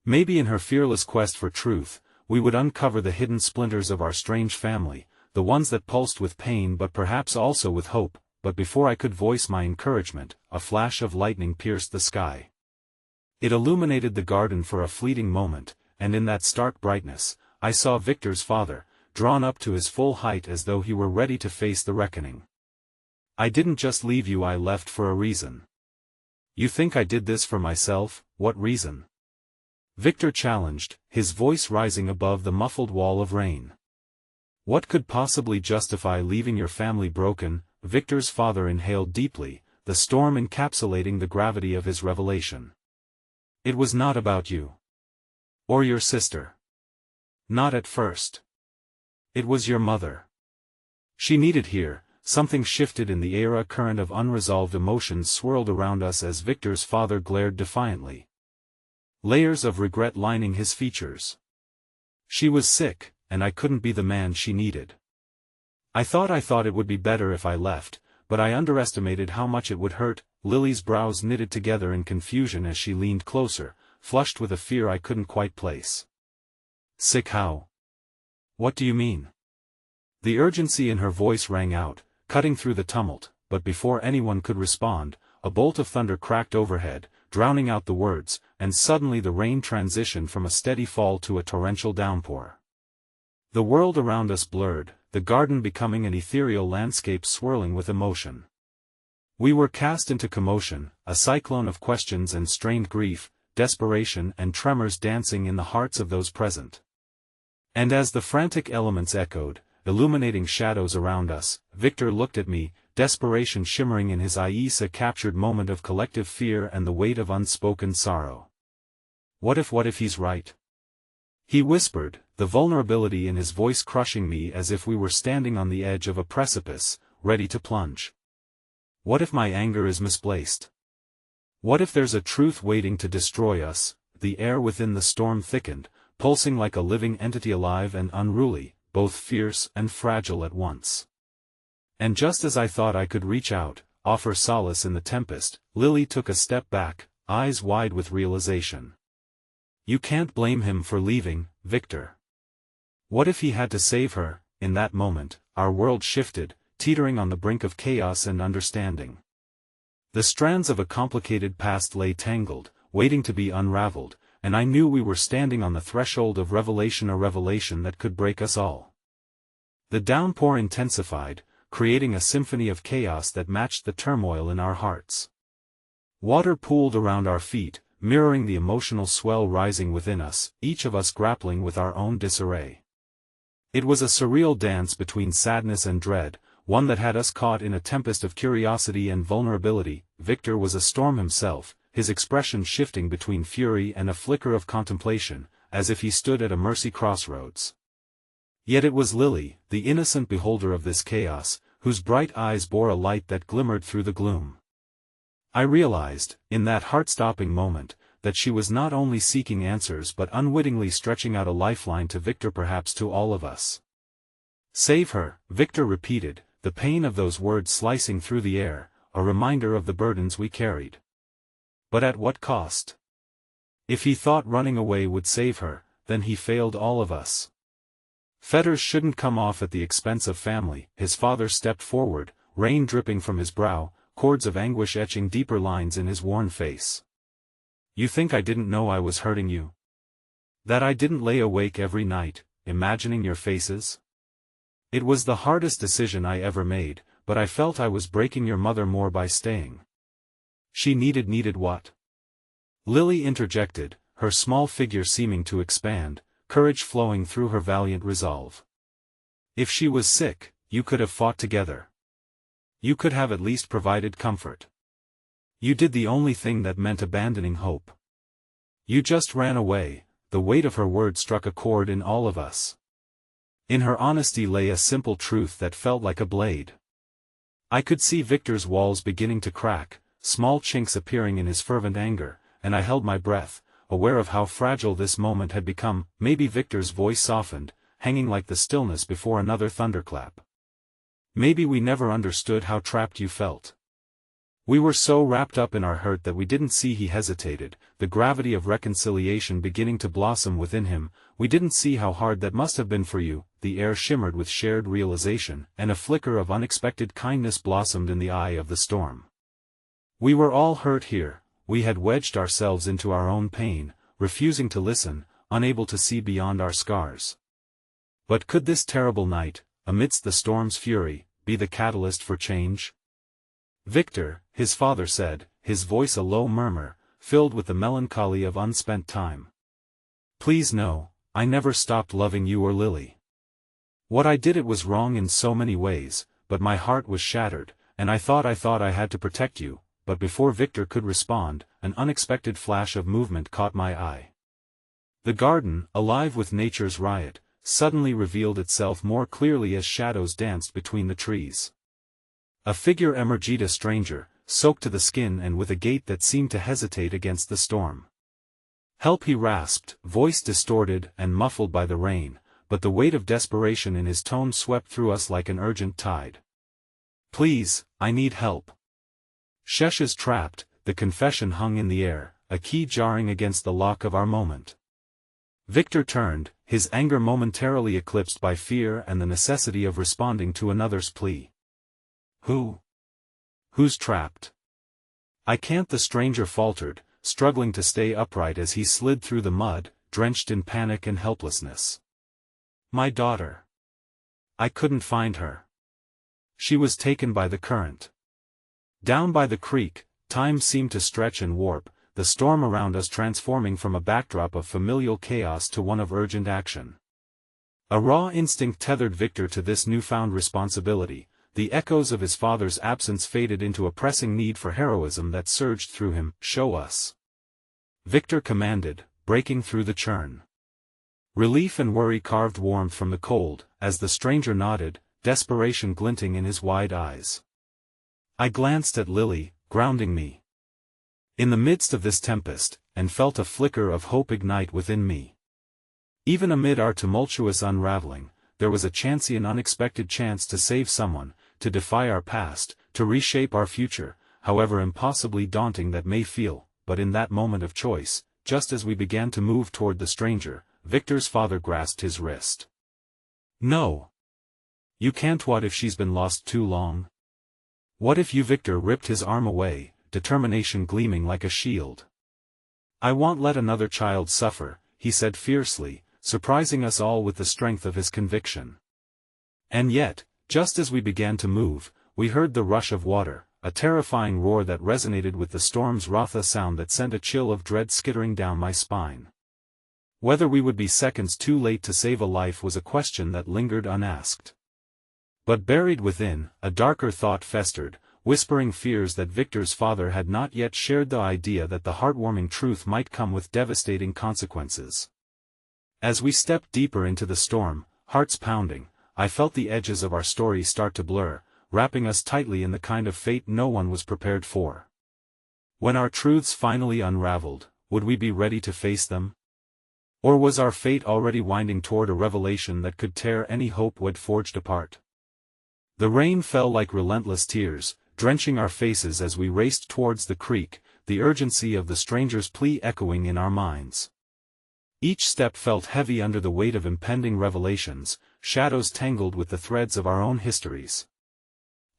Maybe in her fearless quest for truth, we would uncover the hidden splinters of our strange family, the ones that pulsed with pain but perhaps also with hope. But before I could voice my encouragement, a flash of lightning pierced the sky. It illuminated the garden for a fleeting moment, and in that stark brightness, I saw Victor's father, drawn up to his full height as though he were ready to face the reckoning. "I didn't just leave you, I left for a reason." "You think I did this for myself? What reason?" Victor challenged, his voice rising above the muffled wall of rain. "What could possibly justify leaving your family broken?" Victor's father inhaled deeply, the storm encapsulating the gravity of his revelation. "It was not about you. Or your sister. Not at first. It was your mother. She needed here." Something shifted in the air, a current of unresolved emotions swirled around us as Victor's father glared defiantly, layers of regret lining his features. "She was sick, and I couldn't be the man she needed. I thought it would be better if I left, but I underestimated how much it would hurt." Lily's brows knitted together in confusion as she leaned closer, flushed with a fear I couldn't quite place. "Sick how? What do you mean?" The urgency in her voice rang out, cutting through the tumult, but before anyone could respond, a bolt of thunder cracked overhead, drowning out the words, and suddenly the rain transitioned from a steady fall to a torrential downpour. The world around us blurred, the garden becoming an ethereal landscape swirling with emotion. We were cast into commotion, a cyclone of questions and strained grief, desperation and tremors dancing in the hearts of those present. And as the frantic elements echoed, illuminating shadows around us, Victor looked at me, desperation shimmering in his eyes, a captured moment of collective fear and the weight of unspoken sorrow. What if he's right? He whispered, the vulnerability in his voice crushing me as if we were standing on the edge of a precipice, ready to plunge. What if my anger is misplaced? What if there's a truth waiting to destroy us? The air within the storm thickened, pulsing like a living entity, alive and unruly, both fierce and fragile at once. And just as I thought I could reach out, offer solace in the tempest, Lily took a step back, eyes wide with realization. You can't blame him for leaving, Victor. What if he had to save her? In that moment, our world shifted, teetering on the brink of chaos and understanding. The strands of a complicated past lay tangled, waiting to be unraveled, and I knew we were standing on the threshold of revelation, a revelation that could break us all. The downpour intensified, creating a symphony of chaos that matched the turmoil in our hearts. Water pooled around our feet, mirroring the emotional swell rising within us, each of us grappling with our own disarray. It was a surreal dance between sadness and dread, one that had us caught in a tempest of curiosity and vulnerability. Victor was a storm himself, his expression shifting between fury and a flicker of contemplation, as if he stood at a mercy crossroads. Yet it was Lily, the innocent beholder of this chaos, whose bright eyes bore a light that glimmered through the gloom. I realized, in that heart-stopping moment, that she was not only seeking answers but unwittingly stretching out a lifeline to Victor, perhaps to all of us. Save her, Victor repeated, the pain of those words slicing through the air, a reminder of the burdens we carried. But at what cost? If he thought running away would save her, then he failed all of us. Fetters shouldn't come off at the expense of family. His father stepped forward, rain dripping from his brow, cords of anguish etching deeper lines in his worn face. You think I didn't know I was hurting you? That I didn't lay awake every night, imagining your faces? It was the hardest decision I ever made, but I felt I was breaking your mother more by staying. She needed what? Lily interjected, her small figure seeming to expand, courage flowing through her valiant resolve. If she was sick, you could have fought together. You could have at least provided comfort. You did the only thing that meant abandoning hope. You just ran away. The weight of her words struck a chord in all of us. In her honesty lay a simple truth that felt like a blade. I could see Victor's walls beginning to crack, small chinks appearing in his fervent anger, and I held my breath, aware of how fragile this moment had become. Maybe Victor's voice softened, hanging like the stillness before another thunderclap. Maybe we never understood how trapped you felt. We were so wrapped up in our hurt that we didn't see. He hesitated, the gravity of reconciliation beginning to blossom within him. We didn't see how hard that must have been for you. The air shimmered with shared realization, and a flicker of unexpected kindness blossomed in the eye of the storm. We were all hurt here. We had wedged ourselves into our own pain, refusing to listen, unable to see beyond our scars. But could this terrible night, amidst the storm's fury, be the catalyst for change? Victor, his father said, his voice a low murmur, filled with the melancholy of unspent time. Please know, I never stopped loving you or Lily. What I did, it was wrong in so many ways, but my heart was shattered, and I thought I had to protect you. But before Victor could respond, an unexpected flash of movement caught my eye. The garden, alive with nature's riot, suddenly revealed itself more clearly as shadows danced between the trees. A figure emerged, a stranger, soaked to the skin and with a gait that seemed to hesitate against the storm. Help, he rasped, voice distorted and muffled by the rain, but the weight of desperation in his tone swept through us like an urgent tide. Please, I need help. Shesh is trapped. The confession hung in the air, a key jarring against the lock of our moment. Victor turned, his anger momentarily eclipsed by fear and the necessity of responding to another's plea. Who's trapped? I can't, the stranger faltered, struggling to stay upright as he slid through the mud, drenched in panic and helplessness. My daughter. I couldn't find her. She was taken by the current. Down by the creek, time seemed to stretch and warp, the storm around us transforming from a backdrop of familial chaos to one of urgent action. A raw instinct tethered Victor to this newfound responsibility. The echoes of his father's absence faded into a pressing need for heroism that surged through him. "Show us," Victor commanded, breaking through the churn. Relief and worry carved warmth from the cold, as the stranger nodded, desperation glinting in his wide eyes. I glanced at Lily, grounding me in the midst of this tempest, and felt a flicker of hope ignite within me. Even amid our tumultuous unraveling, there was a chancy and unexpected chance to save someone, to defy our past, to reshape our future, however impossibly daunting that may feel. But in that moment of choice, just as we began to move toward the stranger, Victor's father grasped his wrist. "No. You can't. What if she's been lost too long? What if you?" Victor ripped his arm away, determination gleaming like a shield. "I won't let another child suffer," he said fiercely, surprising us all with the strength of his conviction. And yet, just as we began to move, we heard the rush of water, a terrifying roar that resonated with the storm's wrath, a sound that sent a chill of dread skittering down my spine. Whether we would be seconds too late to save a life was a question that lingered unasked. But buried within, a darker thought festered, whispering fears that Victor's father had not yet shared, the idea that the heartwarming truth might come with devastating consequences. As we stepped deeper into the storm, hearts pounding, I felt the edges of our story start to blur, wrapping us tightly in the kind of fate no one was prepared for. When our truths finally unraveled, would we be ready to face them? Or was our fate already winding toward a revelation that could tear any hope we'd forged apart? The rain fell like relentless tears, drenching our faces as we raced towards the creek, the urgency of the stranger's plea echoing in our minds. Each step felt heavy under the weight of impending revelations, shadows tangled with the threads of our own histories.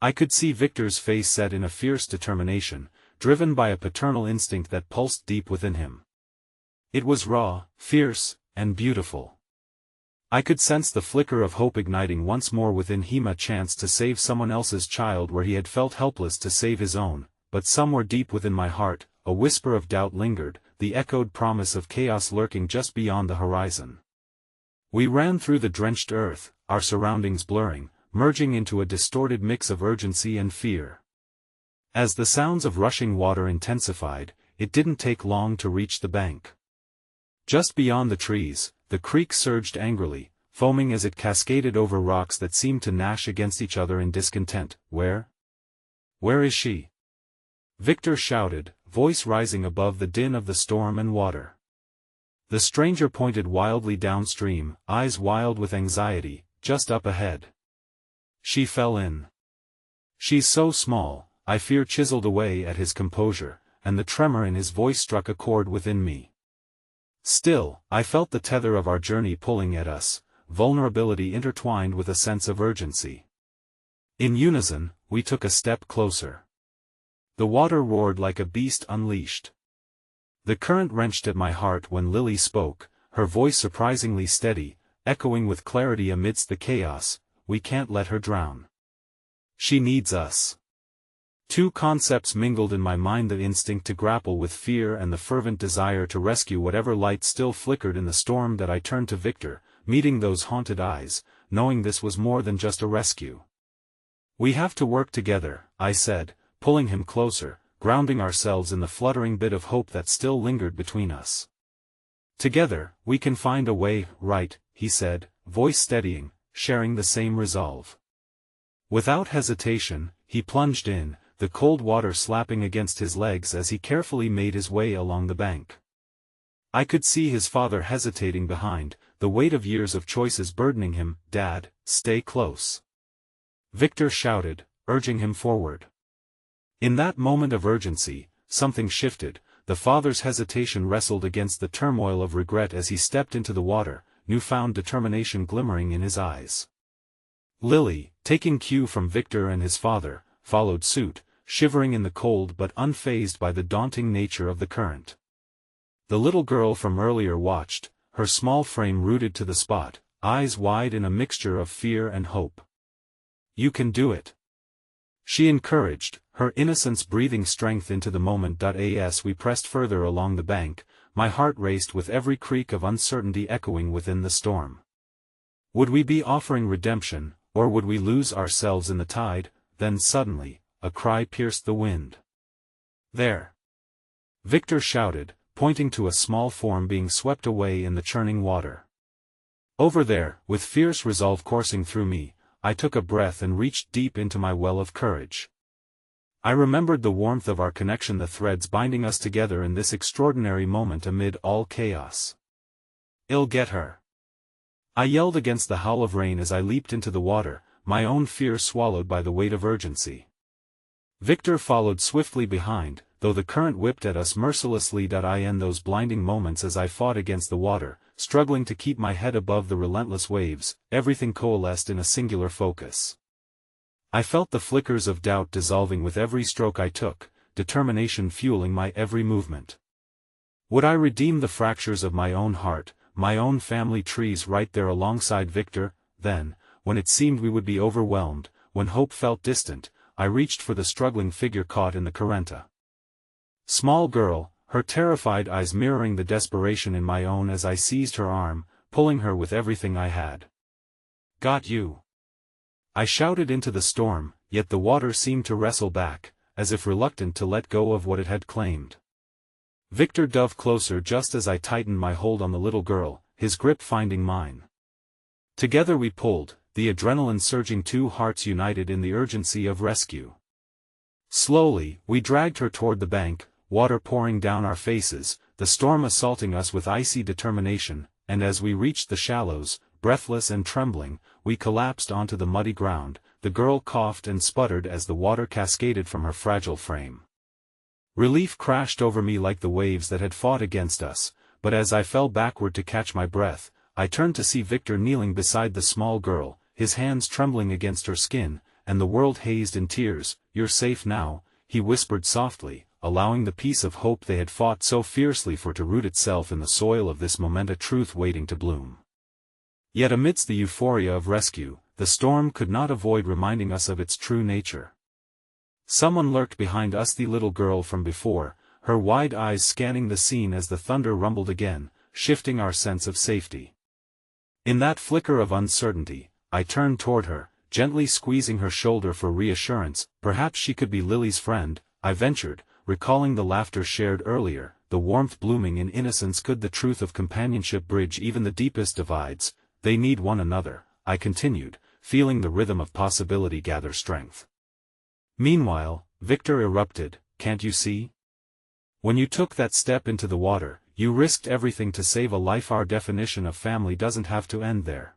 I could see Victor's face set in a fierce determination, driven by a paternal instinct that pulsed deep within him. It was raw, fierce, and beautiful. I could sense the flicker of hope igniting once more within him, a chance to save someone else's child where he had felt helpless to save his own. But somewhere deep within my heart, a whisper of doubt lingered, the echoed promise of chaos lurking just beyond the horizon. We ran through the drenched earth, our surroundings blurring, merging into a distorted mix of urgency and fear. As the sounds of rushing water intensified, it didn't take long to reach the bank. Just beyond the trees, the creek surged angrily, foaming as it cascaded over rocks that seemed to gnash against each other in discontent. Where is she?" Victor shouted, voice rising above the din of the storm and water. The stranger pointed wildly downstream, eyes wild with anxiety. "Just up ahead. She fell in." "She's so small," I fear chiseled away at his composure, and the tremor in his voice struck a chord within me. Still, I felt the tether of our journey pulling at us, vulnerability intertwined with a sense of urgency. In unison, we took a step closer. The water roared like a beast unleashed. The current wrenched at my heart when Lily spoke, her voice surprisingly steady, echoing with clarity amidst the chaos. "We can't let her drown. She needs us." Two concepts mingled in my mind: the instinct to grapple with fear and the fervent desire to rescue whatever light still flickered in the storm. That I turned to Victor, meeting those haunted eyes, knowing this was more than just a rescue. "We have to work together," I said, pulling him closer, grounding ourselves in the fluttering bit of hope that still lingered between us. "Together, we can find a way, right?" he said, voice steadying, sharing the same resolve. Without hesitation, he plunged in, the cold water slapping against his legs as he carefully made his way along the bank. I could see his father hesitating behind, the weight of years of choices burdening him. "Dad, stay close," Victor shouted, urging him forward. In that moment of urgency, something shifted. The father's hesitation wrestled against the turmoil of regret as he stepped into the water, newfound determination glimmering in his eyes. Lily, taking cue from Victor and his father, followed suit, shivering in the cold but unfazed by the daunting nature of the current. The little girl from earlier watched, her small frame rooted to the spot, eyes wide in a mixture of fear and hope. "You can do it," she encouraged, her innocence breathing strength into the moment. As we pressed further along the bank, my heart raced with every creak of uncertainty echoing within the storm. Would we be offering redemption, or would we lose ourselves in the tide? Then suddenly, a cry pierced the wind. "There!" Victor shouted, pointing to a small form being swept away in the churning water. "Over there," with fierce resolve coursing through me, I took a breath and reached deep into my well of courage. I remembered the warmth of our connection, the threads binding us together in this extraordinary moment amid all chaos. "I'll get her!" I yelled against the howl of rain as I leaped into the water, my own fear swallowed by the weight of urgency. Victor followed swiftly behind, though the current whipped at us mercilessly. In those blinding moments as I fought against the water, struggling to keep my head above the relentless waves, everything coalesced in a singular focus. I felt the flickers of doubt dissolving with every stroke I took, determination fueling my every movement. Would I redeem the fractures of my own heart, my own family trees right there alongside Victor? Then, when it seemed we would be overwhelmed, when hope felt distant, I reached for the struggling figure caught in the current. Small girl, her terrified eyes mirroring the desperation in my own as I seized her arm, pulling her with everything I had. "Got you!" I shouted into the storm, yet the water seemed to wrestle back, as if reluctant to let go of what it had claimed. Victor dove closer just as I tightened my hold on the little girl, his grip finding mine. Together we pulled, the adrenaline surging, two hearts united in the urgency of rescue. Slowly, we dragged her toward the bank, water pouring down our faces, the storm assaulting us with icy determination, and as we reached the shallows, breathless and trembling, we collapsed onto the muddy ground. The girl coughed and sputtered as the water cascaded from her fragile frame. Relief crashed over me like the waves that had fought against us, but as I fell backward to catch my breath, I turned to see Victor kneeling beside the small girl, his hands trembling against her skin, and the world hazed in tears. "You're safe now," he whispered softly, allowing the piece of hope they had fought so fiercely for to root itself in the soil of this moment, a truth waiting to bloom. Yet amidst the euphoria of rescue, the storm could not avoid reminding us of its true nature. Someone lurked behind us, the little girl from before, her wide eyes scanning the scene as the thunder rumbled again, shifting our sense of safety. In that flicker of uncertainty, I turned toward her, gently squeezing her shoulder for reassurance. "Perhaps she could be Lily's friend," I ventured, recalling the laughter shared earlier, the warmth blooming in innocence. "Could the truth of companionship bridge even the deepest divides? They need one another," I continued, feeling the rhythm of possibility gather strength. Meanwhile, Victor erupted, "Can't you see? When you took that step into the water, you risked everything to save a life. Our definition of family doesn't have to end there.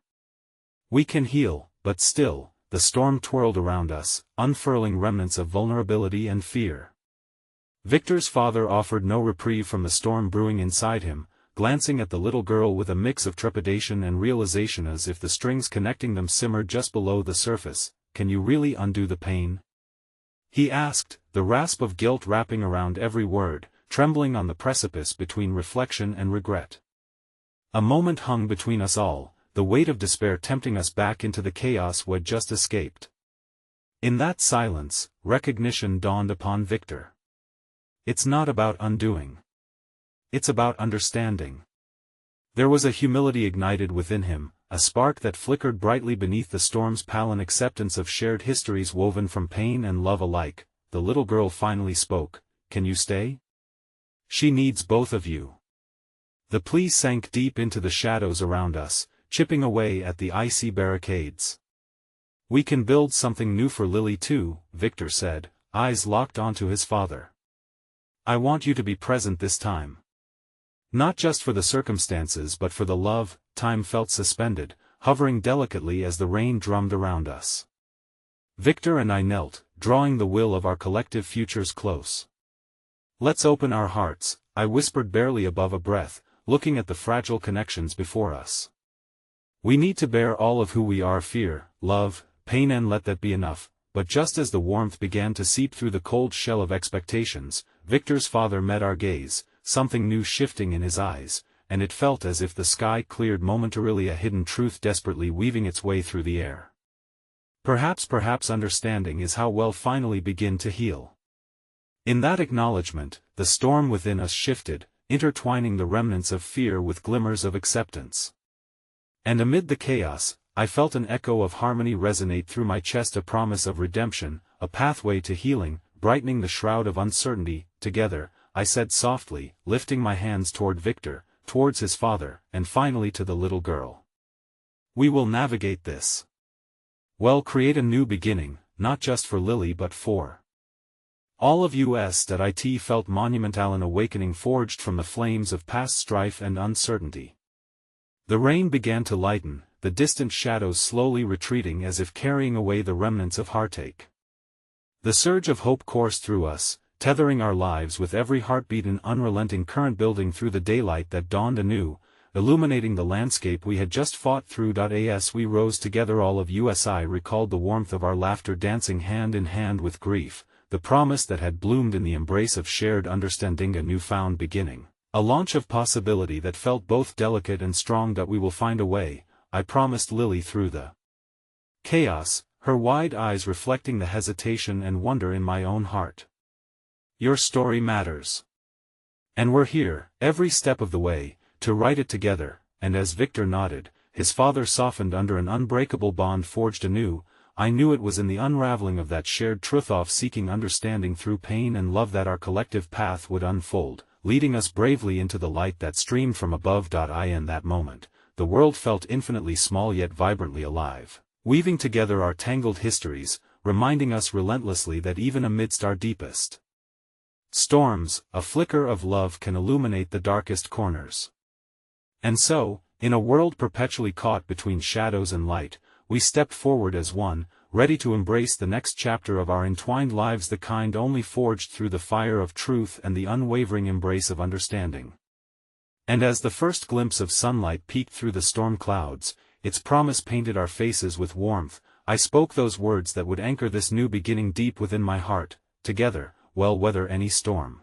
We can heal." But still, the storm twirled around us, unfurling remnants of vulnerability and fear. Victor's father offered no reprieve from the storm brewing inside him, glancing at the little girl with a mix of trepidation and realization, as if the strings connecting them simmered just below the surface. "Can you really undo the pain?" he asked, the rasp of guilt wrapping around every word, trembling on the precipice between reflection and regret. A moment hung between us all, the weight of despair tempting us back into the chaos we had just escaped. In that silence, recognition dawned upon Victor. It's not about undoing. It's about understanding. There was a humility ignited within him, a spark that flickered brightly beneath the storm's pall, an acceptance of shared histories woven from pain and love alike. The little girl finally spoke. "Can you stay? She needs both of you." The plea sank deep into the shadows around us, chipping away at the icy barricades. "We can build something new for Lily too," Victor said, eyes locked onto his father. "I want you to be present this time. Not just for the circumstances but for the love." Time felt suspended, hovering delicately as the rain drummed around us. Victor and I knelt, drawing the will of our collective futures close. "Let's open our hearts," I whispered barely above a breath, looking at the fragile connections before us. "We need to bear all of who we are, fear, love, pain, and let that be enough." But just as the warmth began to seep through the cold shell of expectations, Victor's father met our gaze, something new shifting in his eyes, and it felt as if the sky cleared momentarily, a hidden truth desperately weaving its way through the air. Perhaps understanding is how we'll finally begin to heal. In that acknowledgement, the storm within us shifted, intertwining the remnants of fear with glimmers of acceptance. And amid the chaos, I felt an echo of harmony resonate through my chest, a promise of redemption, a pathway to healing, brightening the shroud of uncertainty. Together, I said softly, lifting my hands toward Victor, towards his father, and finally to the little girl. We will navigate this. We'll create a new beginning, not just for Lily but for all of us. That it felt monumental, an awakening forged from the flames of past strife and uncertainty. The rain began to lighten, the distant shadows slowly retreating as if carrying away the remnants of heartache. The surge of hope coursed through us, tethering our lives with every heartbeat, an unrelenting current building through the daylight that dawned anew, illuminating the landscape we had just fought through. As we rose together, all of us, I recalled the warmth of our laughter dancing hand in hand with grief, the promise that had bloomed in the embrace of shared understanding, a newfound beginning, a launch of possibility that felt both delicate and strong. We will find a way, I promised Lily through the chaos, her wide eyes reflecting the hesitation and wonder in my own heart. Your story matters. And we're here, every step of the way, to write it together. And as Victor nodded, his father softened under an unbreakable bond forged anew. I knew it was in the unraveling of that shared truth, of seeking understanding through pain and love, that our collective path would unfold, leading us bravely into the light that streamed from above. In that moment, the world felt infinitely small yet vibrantly alive, weaving together our tangled histories, reminding us relentlessly that even amidst our deepest storms, a flicker of love can illuminate the darkest corners. And so, in a world perpetually caught between shadows and light, we stepped forward as one, ready to embrace the next chapter of our entwined lives, the kind only forged through the fire of truth and the unwavering embrace of understanding. And as the first glimpse of sunlight peeked through the storm clouds, its promise painted our faces with warmth, I spoke those words that would anchor this new beginning deep within my heart. Together, we'll weather any storm.